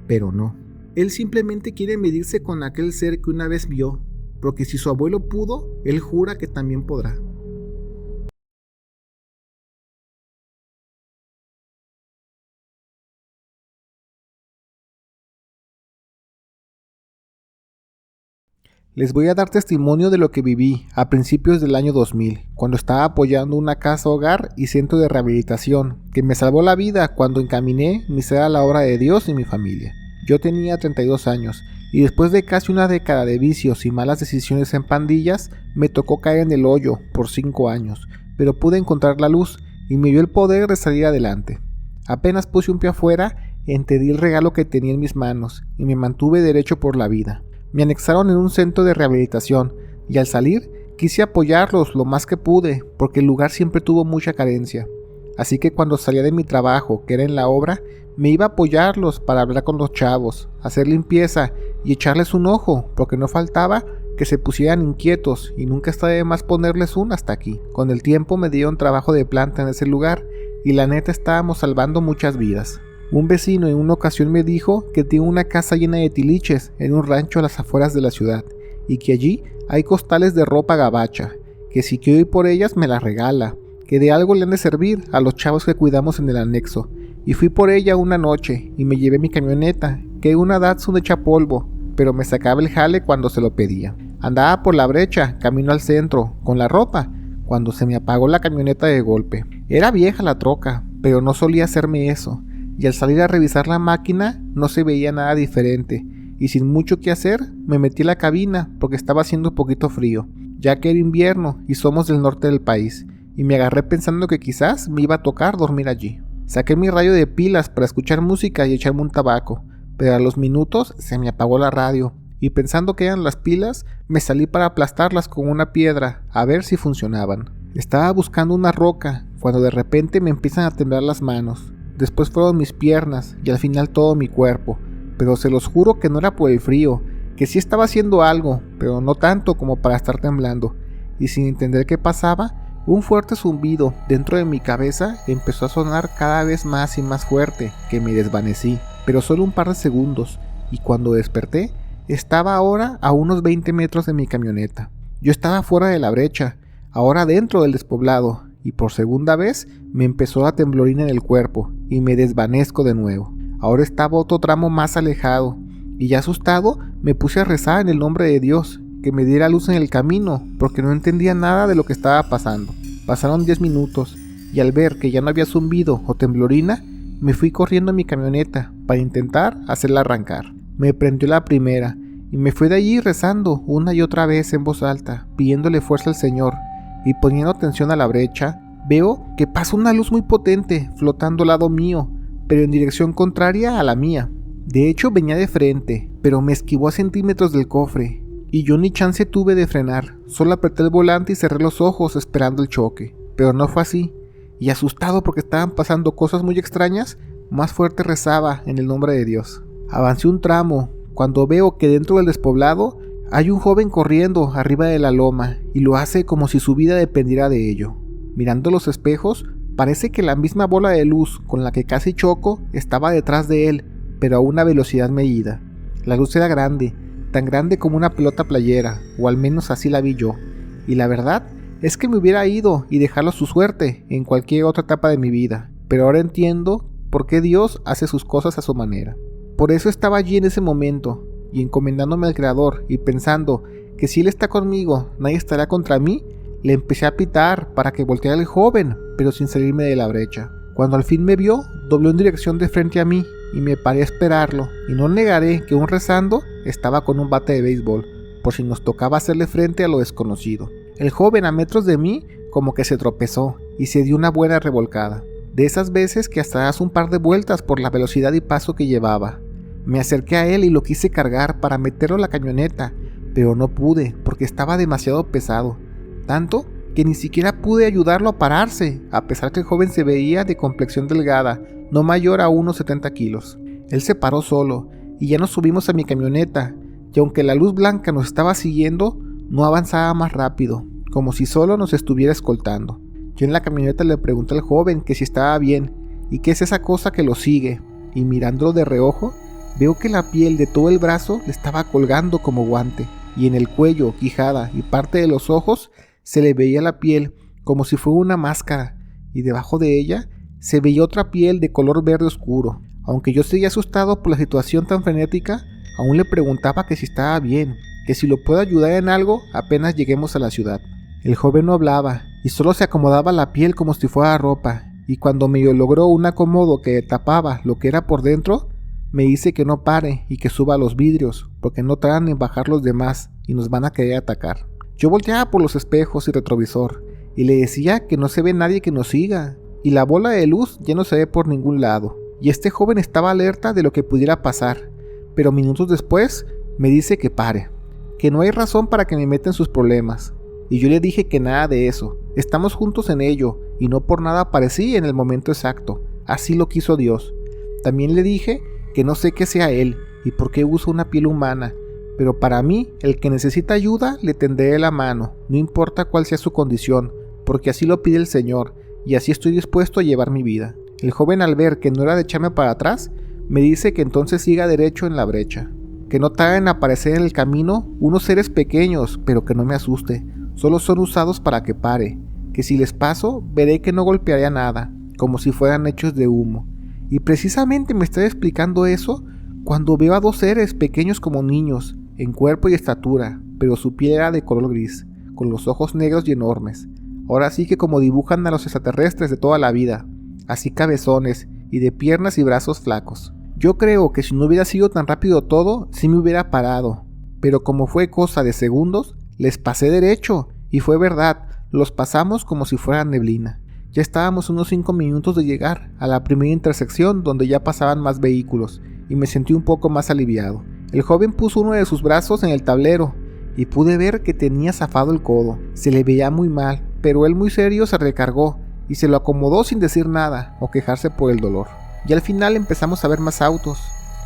Pero no. Él simplemente quiere medirse con aquel ser que una vez vio, porque si su abuelo pudo, él jura que también podrá. Les voy a dar testimonio de lo que viví a principios del año 2000, cuando estaba apoyando una casa hogar y centro de rehabilitación, que me salvó la vida cuando encaminé mi ser a la obra de Dios y mi familia. Yo tenía 32 años, y después de casi una década de vicios y malas decisiones en pandillas, me tocó caer en el hoyo por 5 años, pero pude encontrar la luz y me dio el poder de salir adelante. Apenas puse un pie afuera, entendí el regalo que tenía en mis manos y me mantuve derecho por la vida. Me anexaron en un centro de rehabilitación y al salir quise apoyarlos lo más que pude porque el lugar siempre tuvo mucha carencia. Así que cuando salía de mi trabajo, que era en la obra, me iba a apoyarlos para hablar con los chavos, hacer limpieza y echarles un ojo, porque no faltaba que se pusieran inquietos y nunca está de más ponerles un hasta aquí. Con el tiempo me dieron trabajo de planta en ese lugar y la neta estábamos salvando muchas vidas. Un vecino en una ocasión me dijo que tiene una casa llena de tiliches en un rancho a las afueras de la ciudad y que allí hay costales de ropa gabacha, que si quiero ir por ellas me las regala, que de algo le han de servir a los chavos que cuidamos en el anexo. Y fui por ella una noche y me llevé mi camioneta, que es una Datsun hecha polvo, pero me sacaba el jale cuando se lo pedía. Andaba por la brecha, camino al centro, con la ropa, cuando se me apagó la camioneta de golpe. Era vieja la troca, pero no solía hacerme eso. Y al salir a revisar la máquina no se veía nada diferente, y sin mucho que hacer me metí en la cabina porque estaba haciendo un poquito frío, ya que era invierno y somos del norte del país, y me agarré pensando que quizás me iba a tocar dormir allí. Saqué mi radio de pilas para escuchar música y echarme un tabaco, pero a los minutos se me apagó la radio, y pensando que eran las pilas, me salí para aplastarlas con una piedra a ver si funcionaban. Estaba buscando una roca cuando de repente me empiezan a temblar las manos. Después fueron mis piernas y al final todo mi cuerpo, pero se los juro que no era por el frío, que sí estaba haciendo algo, pero no tanto como para estar temblando, y sin entender qué pasaba, un fuerte zumbido dentro de mi cabeza empezó a sonar cada vez más y más fuerte, que me desvanecí, pero solo un par de segundos, y cuando desperté, estaba ahora a unos 20 metros de mi camioneta. Yo estaba fuera de la brecha, ahora dentro del despoblado, y por segunda vez me empezó la temblorina en el cuerpo y me desvanezco de nuevo. Ahora estaba otro tramo más alejado y ya asustado me puse a rezar en el nombre de Dios que me diera luz en el camino porque no entendía nada de lo que estaba pasando. Pasaron 10 minutos y al ver que ya no había zumbido o temblorina me fui corriendo a mi camioneta para intentar hacerla arrancar. Me prendió la primera y me fui de allí rezando una y otra vez en voz alta pidiéndole fuerza al Señor. Y poniendo atención a la brecha, veo que pasa una luz muy potente flotando al lado mío, pero en dirección contraria a la mía. De hecho venía de frente, pero me esquivó a centímetros del cofre, y yo ni chance tuve de frenar, solo apreté el volante y cerré los ojos esperando el choque. Pero no fue así, y asustado porque estaban pasando cosas muy extrañas, más fuerte rezaba en el nombre de Dios. Avancé un tramo, cuando veo que dentro del despoblado hay un joven corriendo arriba de la loma y lo hace como si su vida dependiera de ello. Mirando los espejos, parece que la misma bola de luz con la que casi choco estaba detrás de él, pero a una velocidad medida. La luz era grande, tan grande como una pelota playera, o al menos así la vi yo. Y la verdad es que me hubiera ido y dejarlo a su suerte en cualquier otra etapa de mi vida, pero ahora entiendo por qué Dios hace sus cosas a su manera. Por eso estaba allí en ese momento, y encomendándome al Creador y pensando que si Él está conmigo, nadie estará contra mí, le empecé a pitar para que volteara el joven, pero sin salirme de la brecha. Cuando al fin me vio, dobló en dirección de frente a mí y me paré a esperarlo, y no negaré que aún rezando estaba con un bate de béisbol, por si nos tocaba hacerle frente a lo desconocido. El joven a metros de mí como que se tropezó y se dio una buena revolcada, de esas veces que hasta das un par de vueltas por la velocidad y paso que llevaba. Me acerqué a él y lo quise cargar para meterlo en la camioneta, pero no pude porque estaba demasiado pesado, tanto que ni siquiera pude ayudarlo a pararse, a pesar que el joven se veía de complexión delgada, no mayor a unos 70 kilos. Él se paró solo, y ya nos subimos a mi camioneta, y aunque la luz blanca nos estaba siguiendo, no avanzaba más rápido, como si solo nos estuviera escoltando. Yo en la camioneta le pregunté al joven que si estaba bien, y qué es esa cosa que lo sigue, y mirándolo de reojo, veo que la piel de todo el brazo le estaba colgando como guante, y en el cuello, quijada y parte de los ojos se le veía la piel como si fuera una máscara, y debajo de ella se veía otra piel de color verde oscuro. Aunque yo seguía asustado por la situación tan frenética, aún le preguntaba que si estaba bien, que si lo puedo ayudar en algo apenas lleguemos a la ciudad. El joven no hablaba y solo se acomodaba la piel como si fuera ropa, y cuando medio logró un acomodo que tapaba lo que era por dentro, me dice que no pare y que suba los vidrios, porque no tardan en bajar los demás y nos van a querer atacar. Yo volteaba por los espejos y retrovisor y le decía que no se ve nadie que nos siga, y la bola de luz ya no se ve por ningún lado, y este joven estaba alerta de lo que pudiera pasar, pero minutos después me dice que pare, que no hay razón para que me meta en sus problemas, y yo le dije que nada de eso, estamos juntos en ello, y no por nada aparecí en el momento exacto, así lo quiso Dios. También le dije que no sé qué sea él, y por qué usa una piel humana, pero para mí, el que necesita ayuda, le tenderé la mano, no importa cuál sea su condición, porque así lo pide el Señor, y así estoy dispuesto a llevar mi vida. El joven, al ver que no era de echarme para atrás, me dice que entonces siga derecho en la brecha, que no tarden en aparecer en el camino unos seres pequeños, pero que no me asuste, solo son usados para que pare, que si les paso, veré que no golpearé a nada, como si fueran hechos de humo. Y precisamente me está explicando eso cuando veo a dos seres pequeños como niños, en cuerpo y estatura, pero su piel era de color gris, con los ojos negros y enormes. Ahora sí que como dibujan a los extraterrestres de toda la vida, así cabezones y de piernas y brazos flacos. Yo creo que si no hubiera sido tan rápido todo, sí me hubiera parado, pero como fue cosa de segundos, les pasé derecho, y fue verdad, los pasamos como si fuera neblina. Ya estábamos unos 5 minutos de llegar a la primera intersección donde ya pasaban más vehículos, y me sentí un poco más aliviado. El joven puso uno de sus brazos en el tablero, y pude ver que tenía zafado el codo. Se le veía muy mal, pero él muy serio se recargó, y se lo acomodó sin decir nada o quejarse por el dolor. Y al final empezamos a ver más autos,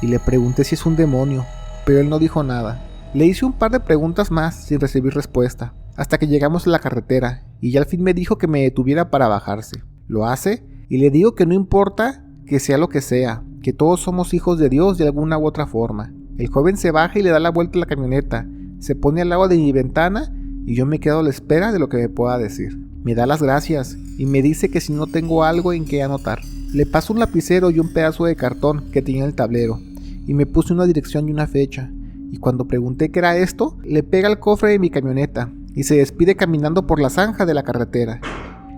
y le pregunté si es un demonio, pero él no dijo nada. Le hice un par de preguntas más sin recibir respuesta, hasta que llegamos a la carretera, y ya al fin me dijo que me detuviera para bajarse. Lo hace, y le digo que no importa que sea lo que sea, que todos somos hijos de Dios de alguna u otra forma. El joven se baja y le da la vuelta a la camioneta, se pone al lado de mi ventana, y yo me quedo a la espera de lo que me pueda decir. Me da las gracias, y me dice que si no tengo algo en que anotar. Le paso un lapicero y un pedazo de cartón que tenía en el tablero, y me puse una dirección y una fecha, y cuando pregunté qué era esto, le pega el cofre de mi camioneta, y se despide caminando por la zanja de la carretera.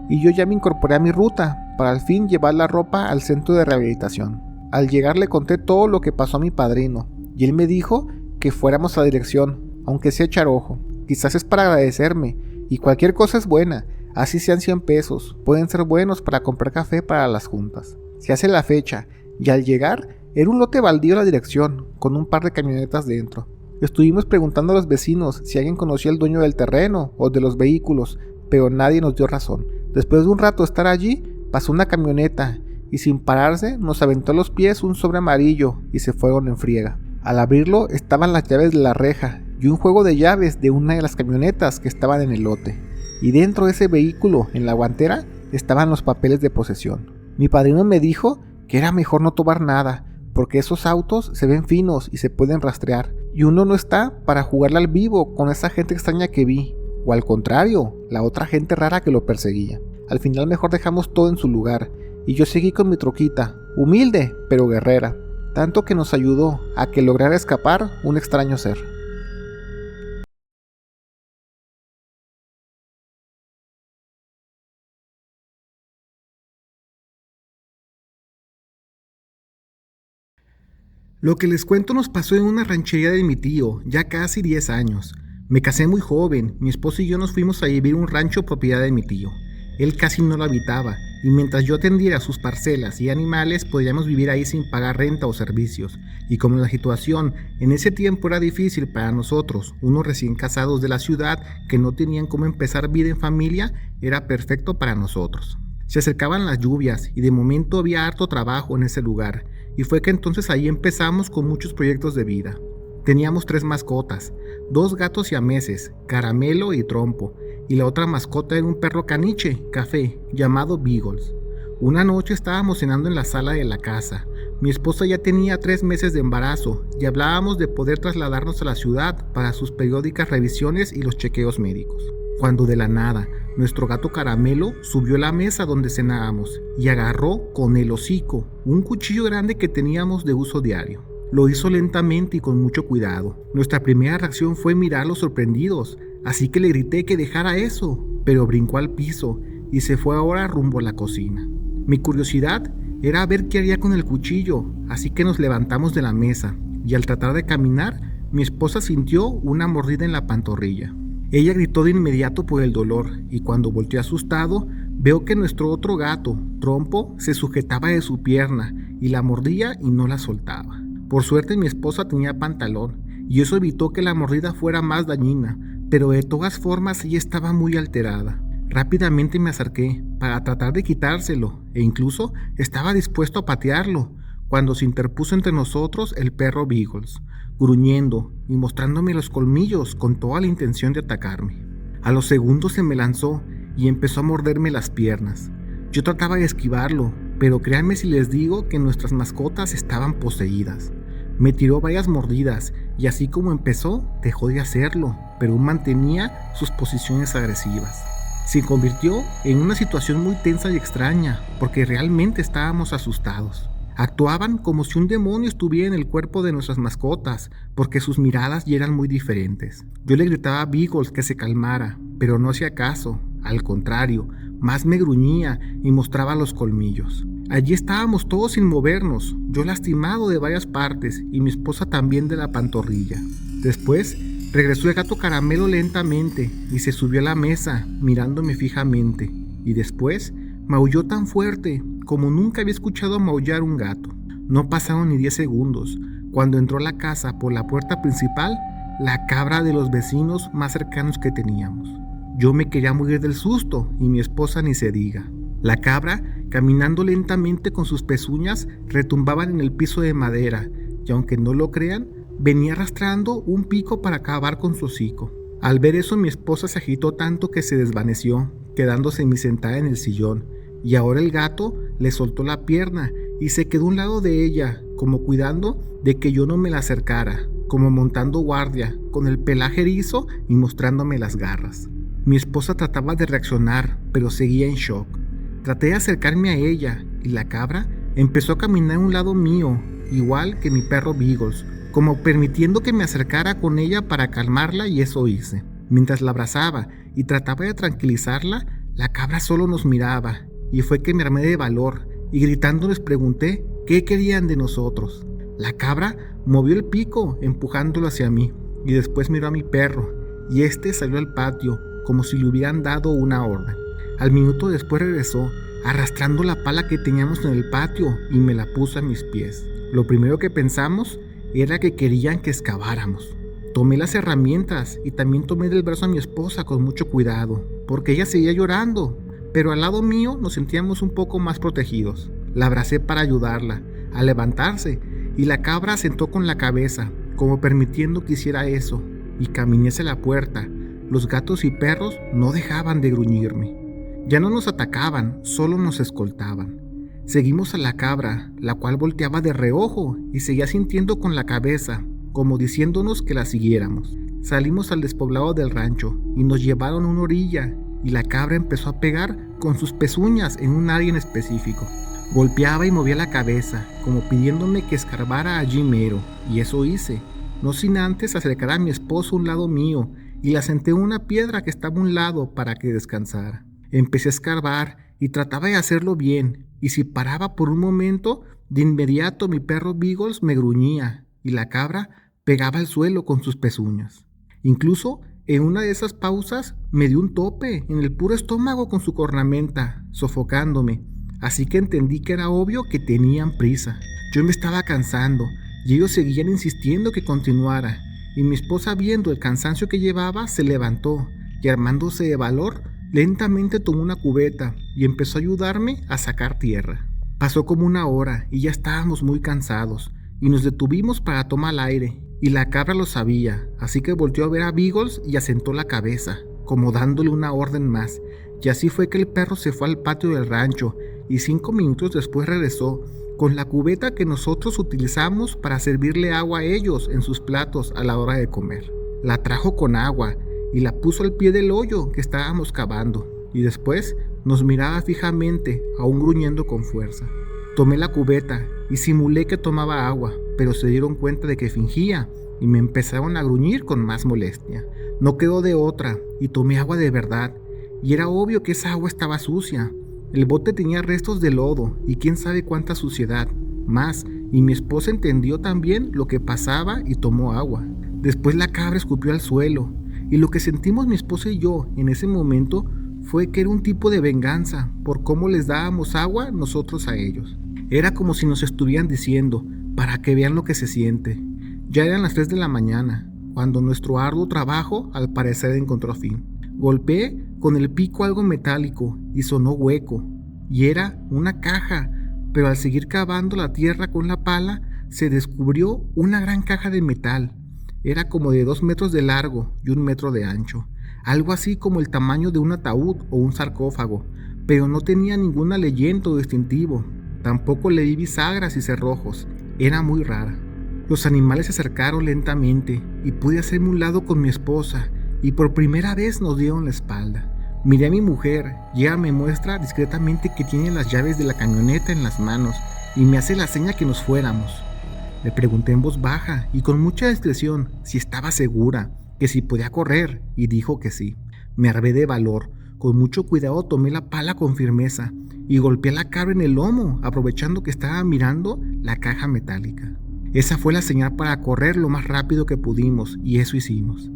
Y yo ya me incorporé a mi ruta, para al fin llevar la ropa al centro de rehabilitación. Al llegar le conté todo lo que pasó a mi padrino, y él me dijo que fuéramos a la dirección, aunque sea echar ojo. Quizás es para agradecerme, y cualquier cosa es buena, así sean 100 pesos, pueden ser buenos para comprar café para las juntas. Se hace la fecha, y al llegar, era un lote baldío a la dirección, con un par de camionetas dentro. Estuvimos preguntando a los vecinos si alguien conocía al dueño del terreno o de los vehículos, pero nadie nos dio razón. Después de un rato de estar allí, pasó una camioneta, y sin pararse, nos aventó a los pies un sobre amarillo, y se fueron en friega. Al abrirlo, estaban las llaves de la reja, y un juego de llaves de una de las camionetas que estaban en el lote. Y dentro de ese vehículo, en la guantera, estaban los papeles de posesión. Mi padrino me dijo que era mejor no tomar nada, porque esos autos se ven finos y se pueden rastrear, y uno no está para jugarle al vivo con esa gente extraña que vi, o al contrario, la otra gente rara que lo perseguía. Al final mejor dejamos todo en su lugar, y yo seguí con mi troquita, humilde pero guerrera, tanto que nos ayudó a que lograra escapar un extraño ser. Lo que les cuento nos pasó en una ranchería de mi tío, ya casi 10 años. Me casé muy joven, mi esposo y yo nos fuimos a vivir a un rancho propiedad de mi tío. Él casi no lo habitaba, y mientras yo atendiera sus parcelas y animales podríamos vivir ahí sin pagar renta o servicios. Y como la situación en ese tiempo era difícil para nosotros, unos recién casados de la ciudad que no tenían cómo empezar vida en familia, era perfecto para nosotros. Se acercaban las lluvias y de momento había harto trabajo en ese lugar, y fue que entonces ahí empezamos con muchos proyectos de vida. Teníamos 3 mascotas, 2 gatos siameses, Caramelo y Trompo, y la otra mascota era un perro caniche, café, llamado Beagles. Una noche estábamos cenando en la sala de la casa. Mi esposa ya tenía 3 meses de embarazo y hablábamos de poder trasladarnos a la ciudad para sus periódicas revisiones y los chequeos médicos. Cuando de la nada, nuestro gato Caramelo subió a la mesa donde cenábamos y agarró con el hocico un cuchillo grande que teníamos de uso diario. Lo hizo lentamente y con mucho cuidado. Nuestra primera reacción fue mirarlo sorprendidos, así que le grité que dejara eso, pero brincó al piso y se fue ahora rumbo a la cocina. Mi curiosidad era ver qué haría con el cuchillo, así que nos levantamos de la mesa y al tratar de caminar, mi esposa sintió una mordida en la pantorrilla. Ella gritó de inmediato por el dolor y cuando volteé asustado, veo que nuestro otro gato, Trompo, se sujetaba de su pierna y la mordía y no la soltaba. Por suerte mi esposa tenía pantalón y eso evitó que la mordida fuera más dañina, pero de todas formas ella estaba muy alterada. Rápidamente me acerqué para tratar de quitárselo e incluso estaba dispuesto a patearlo, cuando se interpuso entre nosotros el perro Beagles, gruñendo y mostrándome los colmillos con toda la intención de atacarme. A los segundos se me lanzó y empezó a morderme las piernas. Yo trataba de esquivarlo, pero créanme si les digo que nuestras mascotas estaban poseídas. Me tiró varias mordidas y así como empezó, dejó de hacerlo, pero aún mantenía sus posiciones agresivas. Se convirtió en una situación muy tensa y extraña, porque realmente estábamos asustados. Actuaban como si un demonio estuviera en el cuerpo de nuestras mascotas, porque sus miradas ya eran muy diferentes. Yo le gritaba a Beagles que se calmara, pero no hacía caso. Al contrario, más me gruñía y mostraba los colmillos. Allí estábamos todos sin movernos, yo lastimado de varias partes y mi esposa también de la pantorrilla. Después regresó el gato Caramelo lentamente y se subió a la mesa mirándome fijamente, y después maulló tan fuerte como nunca había escuchado maullar un gato. No pasaron ni 10 segundos cuando entró a la casa por la puerta principal la cabra de los vecinos más cercanos que teníamos. Yo me quería morir del susto y mi esposa ni se diga. La cabra, caminando lentamente con sus pezuñas, retumbaban en el piso de madera y aunque no lo crean, venía arrastrando un pico para acabar con su hocico. Al ver eso mi esposa se agitó tanto que se desvaneció, quedándose sentada en el sillón, y ahora el gato le soltó la pierna y se quedó a un lado de ella, como cuidando de que yo no me la acercara, como montando guardia, con el pelaje erizo y mostrándome las garras. Mi esposa trataba de reaccionar, pero seguía en shock. Traté de acercarme a ella y la cabra empezó a caminar a un lado mío, igual que mi perro Beagles, como permitiendo que me acercara con ella para calmarla, y eso hice. Mientras la abrazaba y trataba de tranquilizarla, la cabra solo nos miraba y fue que me armé de valor y gritando les pregunté qué querían de nosotros. La cabra movió el pico empujándolo hacia mí y después miró a mi perro y este salió al patio como si le hubieran dado una orden. Al minuto después regresó arrastrando la pala que teníamos en el patio y me la puso a mis pies. Lo primero que pensamos era que querían que excaváramos. Tomé las herramientas y también tomé del brazo a mi esposa con mucho cuidado, porque ella seguía llorando, pero al lado mío nos sentíamos un poco más protegidos. La abracé para ayudarla a levantarse y la cabra sentó con la cabeza, como permitiendo que hiciera eso, y caminé hacia la puerta. Los gatos y perros no dejaban de gruñirme. Ya no nos atacaban, solo nos escoltaban. Seguimos a la cabra, la cual volteaba de reojo y seguía sintiendo con la cabeza, como diciéndonos que la siguiéramos. Salimos al despoblado del rancho y nos llevaron a una orilla y la cabra empezó a pegar con sus pezuñas en un área en específico. Golpeaba y movía la cabeza, como pidiéndome que escarbara allí mero, y eso hice, no sin antes acercar a mi esposo a un lado mío y la senté en una piedra que estaba a un lado para que descansara. Empecé a escarbar y trataba de hacerlo bien, y si paraba por un momento, de inmediato mi perro Beagles me gruñía y la cabra pegaba al suelo con sus pezuñas. Incluso En una de esas pausas me dio un tope en el puro estómago con su cornamenta, sofocándome, así que entendí que era obvio que tenían prisa. Yo me estaba cansando y ellos seguían insistiendo que continuara, y mi esposa, viendo el cansancio que llevaba, se levantó y, armándose de valor, lentamente tomó una cubeta y empezó a ayudarme a sacar tierra. Pasó como una hora y ya estábamos muy cansados, y nos detuvimos para tomar aire, y la cabra lo sabía, así que volteó a ver a Beagles y asentó la cabeza, como dándole una orden más, y así fue que el perro se fue al patio del rancho, y 5 minutos después regresó, con la cubeta que nosotros utilizamos para servirle agua a ellos en sus platos a la hora de comer. La trajo con agua, y la puso al pie del hoyo que estábamos cavando, y después nos miraba fijamente, aún gruñendo con fuerza. Tomé la cubeta y simulé que tomaba agua, pero se dieron cuenta de que fingía y me empezaron a gruñir con más molestia. No quedó de otra y tomé agua de verdad, y era obvio que esa agua estaba sucia. El bote tenía restos de lodo y quién sabe cuánta suciedad más, y mi esposa entendió también lo que pasaba y tomó agua. Después la cabra escupió al suelo, y lo que sentimos mi esposa y yo en ese momento fue que era un tipo de venganza por cómo les dábamos agua nosotros a ellos. Era como si nos estuvieran diciendo, para que vean lo que se siente. Ya eran las 3 de la mañana, cuando nuestro arduo trabajo al parecer encontró fin. Golpeé con el pico algo metálico y sonó hueco, y era una caja, pero al seguir cavando la tierra con la pala, se descubrió una gran caja de metal. Era como de 2 metros de largo y 1 metro de ancho, algo así como el tamaño de un ataúd o un sarcófago, pero no tenía ninguna leyenda o distintivo. Tampoco le vi bisagras y cerrojos. Era muy rara. Los animales se acercaron lentamente y pude hacerme un lado con mi esposa, y por primera vez nos dieron la espalda. Miré a mi mujer y ella me muestra discretamente que tiene las llaves de la camioneta en las manos y me hace la seña que nos fuéramos. Le pregunté en voz baja y con mucha discreción si estaba segura, que si podía correr, y dijo que sí. Me armé de valor. Con mucho cuidado tomé la pala con firmeza y golpeé a la cabra en el lomo, aprovechando que estaba mirando la caja metálica. Esa fue la señal para correr lo más rápido que pudimos, y eso hicimos.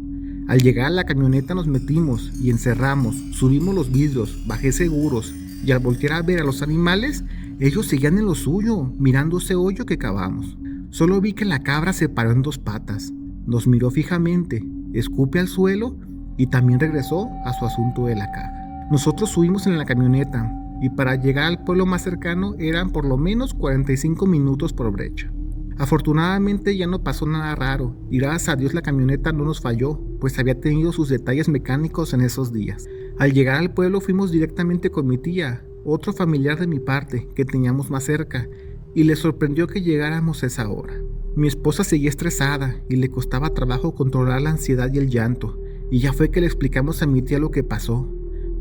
Al llegar a la camioneta nos metimos y encerramos, subimos los vidrios, bajé seguros, y al voltear a ver a los animales, ellos seguían en lo suyo, mirando ese hoyo que cavamos. Solo vi que la cabra se paró en 2 patas, nos miró fijamente, escupe al suelo y también regresó a su asunto de la caja. Nosotros subimos en la camioneta y para llegar al pueblo más cercano eran por lo menos 45 minutos por brecha. Afortunadamente ya no pasó nada raro y gracias a Dios la camioneta no nos falló, pues había tenido sus detalles mecánicos en esos días. Al llegar al pueblo fuimos directamente con mi tía, otro familiar de mi parte que teníamos más cerca, y le sorprendió que llegáramos a esa hora. Mi esposa seguía estresada y le costaba trabajo controlar la ansiedad y el llanto, y ya fue que le explicamos a mi tía lo que pasó,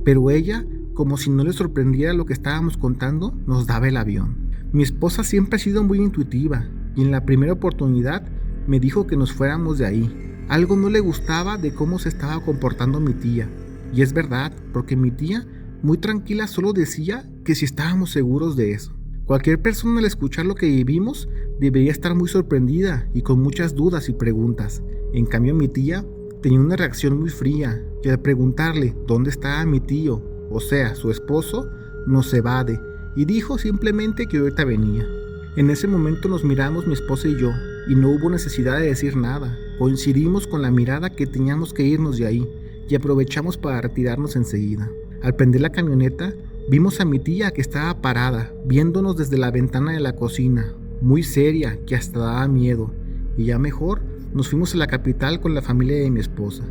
pero ella, como si no le sorprendiera lo que estábamos contando, nos daba el avión. Mi esposa siempre ha sido muy intuitiva, y en la primera oportunidad me dijo que nos fuéramos de ahí. Algo no le gustaba de cómo se estaba comportando mi tía, y es verdad, porque mi tía, muy tranquila, solo decía que si estábamos seguros de eso. Cualquier persona al escuchar lo que vivimos debería estar muy sorprendida y con muchas dudas y preguntas. En cambio mi tía tenía una reacción muy fría, y al preguntarle dónde estaba mi tío, o sea, su esposo, nos evade y dijo simplemente que ahorita venía. En ese momento nos miramos mi esposa y yo, y no hubo necesidad de decir nada. Coincidimos con la mirada que teníamos que irnos de ahí, y aprovechamos para retirarnos enseguida. Al prender la camioneta, vimos a mi tía que estaba parada, viéndonos desde la ventana de la cocina, muy seria, que hasta daba miedo, y ya mejor nos fuimos a la capital con la familia de mi esposa.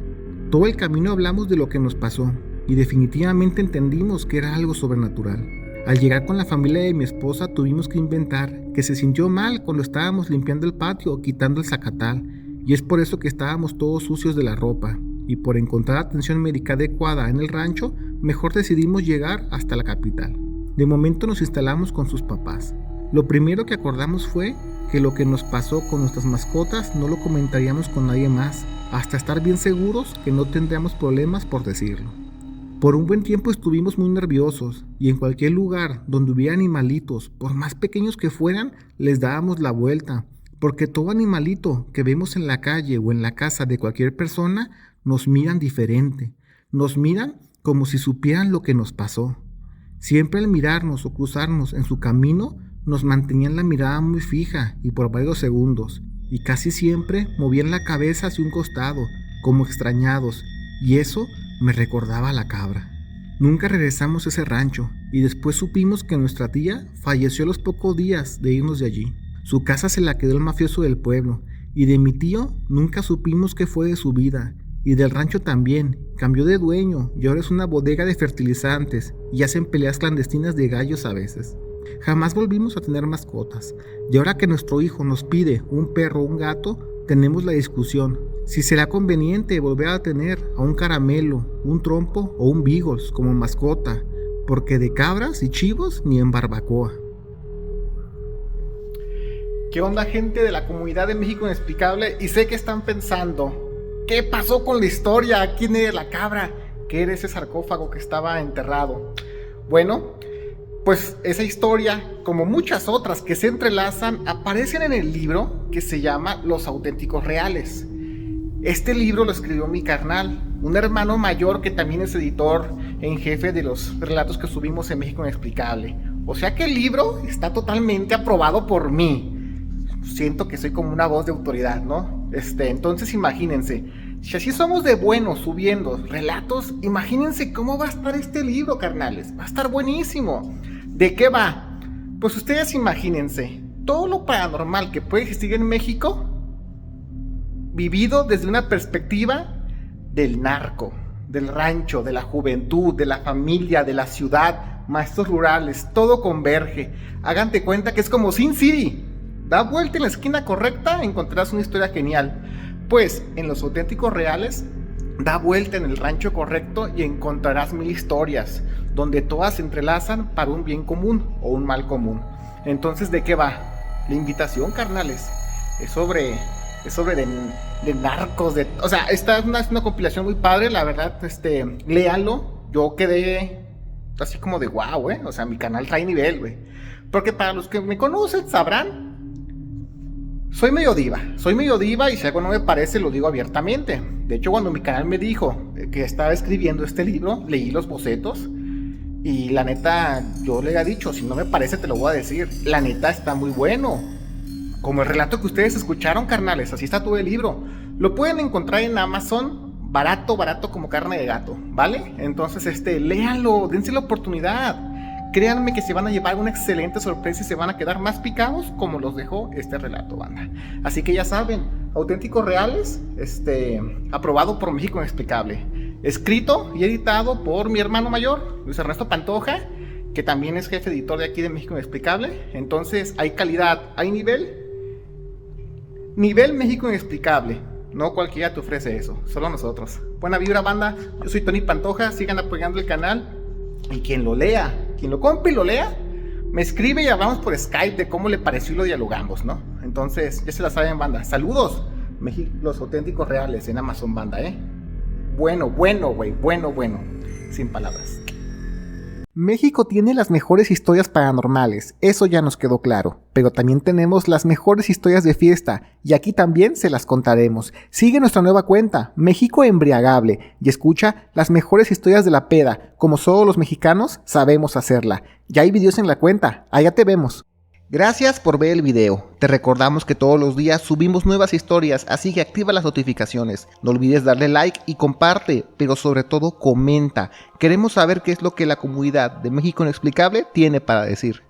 Todo el camino hablamos de lo que nos pasó, y definitivamente entendimos que era algo sobrenatural. Al llegar con la familia de mi esposa tuvimos que inventar que se sintió mal cuando estábamos limpiando el patio quitando el zacatal, y es por eso que estábamos todos sucios de la ropa, y por encontrar atención médica adecuada en el rancho, mejor decidimos llegar hasta la capital. De momento nos instalamos con sus papás. Lo primero que acordamos fue que lo que nos pasó con nuestras mascotas no lo comentaríamos con nadie más, hasta estar bien seguros que no tendríamos problemas por decirlo. Por un buen tiempo estuvimos muy nerviosos, y en cualquier lugar donde hubiera animalitos, por más pequeños que fueran, les dábamos la vuelta, porque todo animalito que vemos en la calle o en la casa de cualquier persona nos miran diferente, nos miran como si supieran lo que nos pasó. Siempre al mirarnos o cruzarnos en su camino, nos mantenían la mirada muy fija y por varios segundos, y casi siempre movían la cabeza hacia un costado, como extrañados, y eso me recordaba a la cabra. Nunca regresamos a ese rancho, y después supimos que nuestra tía falleció a los pocos días de irnos de allí. Su casa se la quedó el mafioso del pueblo, y de mi tío nunca supimos qué fue de su vida, y del rancho también. Cambió de dueño y ahora es una bodega de fertilizantes y hacen peleas clandestinas de gallos a veces. Jamás volvimos a tener mascotas, y ahora que nuestro hijo nos pide un perro o un gato, tenemos la discusión si será conveniente volver a tener a un caramelo, un trompo o un beagles como mascota, porque de cabras y chivos ni en barbacoa. ¿Qué onda, gente de la comunidad de México Inexplicable? Y sé que están pensando, ¿qué pasó con la historia? ¿Quién era la cabra? ¿Qué era ese sarcófago que estaba enterrado? Bueno, pues esa historia, como muchas otras que se entrelazan, aparecen en el libro que se llama Los Auténticos Reales. Este libro lo escribió mi carnal, un hermano mayor que también es editor en jefe de los relatos que subimos en México Inexplicable. O sea que el libro está totalmente aprobado por mí. Siento que soy como una voz de autoridad, ¿no? Entonces imagínense, si así somos de buenos subiendo relatos, imagínense cómo va a estar este libro, carnales. Va a estar buenísimo. ¿De qué va? Pues ustedes imagínense todo lo paranormal que puede existir en México, vivido desde una perspectiva del narco, del rancho, de la juventud, de la familia, de la ciudad, maestros rurales, todo converge. Háganse cuenta que es como Sin City. Da vuelta en la esquina correcta, encontrarás una historia genial. Pues en Los Auténticos Reales, da vuelta en el rancho correcto y encontrarás 1000 historias, donde todas se entrelazan para un bien común o un mal común. Entonces, ¿de qué va? La invitación, carnales, es sobre de narcos, o sea, esta es una compilación muy padre, la verdad, léanlo. Yo quedé así como de wow, o sea, mi canal trae nivel, güey. Porque para los que me conocen sabrán, soy medio diva y si algo no me parece lo digo abiertamente. De hecho, cuando mi canal me dijo que estaba escribiendo este libro, leí los bocetos y la neta, yo le había dicho, si no me parece te lo voy a decir, la neta está muy bueno. Como el relato que ustedes escucharon, carnales, así está todo el libro. Lo pueden encontrar en Amazon, barato como carne de gato, ¿vale? Entonces, léanlo, dense la oportunidad. Créanme que se van a llevar una excelente sorpresa y se van a quedar más picados como los dejó este relato, banda. Así que ya saben, Auténticos Reales, aprobado por México Inexplicable. Escrito y editado por mi hermano mayor, Luis Ernesto Pantoja, que también es jefe editor de aquí de México Inexplicable. Entonces, hay calidad, hay nivel México Inexplicable. No cualquiera te ofrece eso, solo nosotros. Buena vibra, banda. Yo soy Tony Pantoja, sigan apoyando el canal. Y quien lo lea, quien lo compre y lo lea, me escribe y hablamos por Skype de cómo le pareció y lo dialogamos, ¿no? Entonces, ya se la saben, banda. Saludos, Los Auténticos Reales en Amazon, banda, Bueno, güey, bueno. Sin palabras. México tiene las mejores historias paranormales, eso ya nos quedó claro, pero también tenemos las mejores historias de fiesta, y aquí también se las contaremos. Sigue nuestra nueva cuenta, México Embriagable, y escucha las mejores historias de la peda, como solo los mexicanos sabemos hacerla. Ya hay videos en la cuenta, allá te vemos. Gracias por ver el video. Te recordamos que todos los días subimos nuevas historias, así que activa las notificaciones. No olvides darle like y comparte, pero sobre todo comenta. Queremos saber qué es lo que la comunidad de México Inexplicable tiene para decir.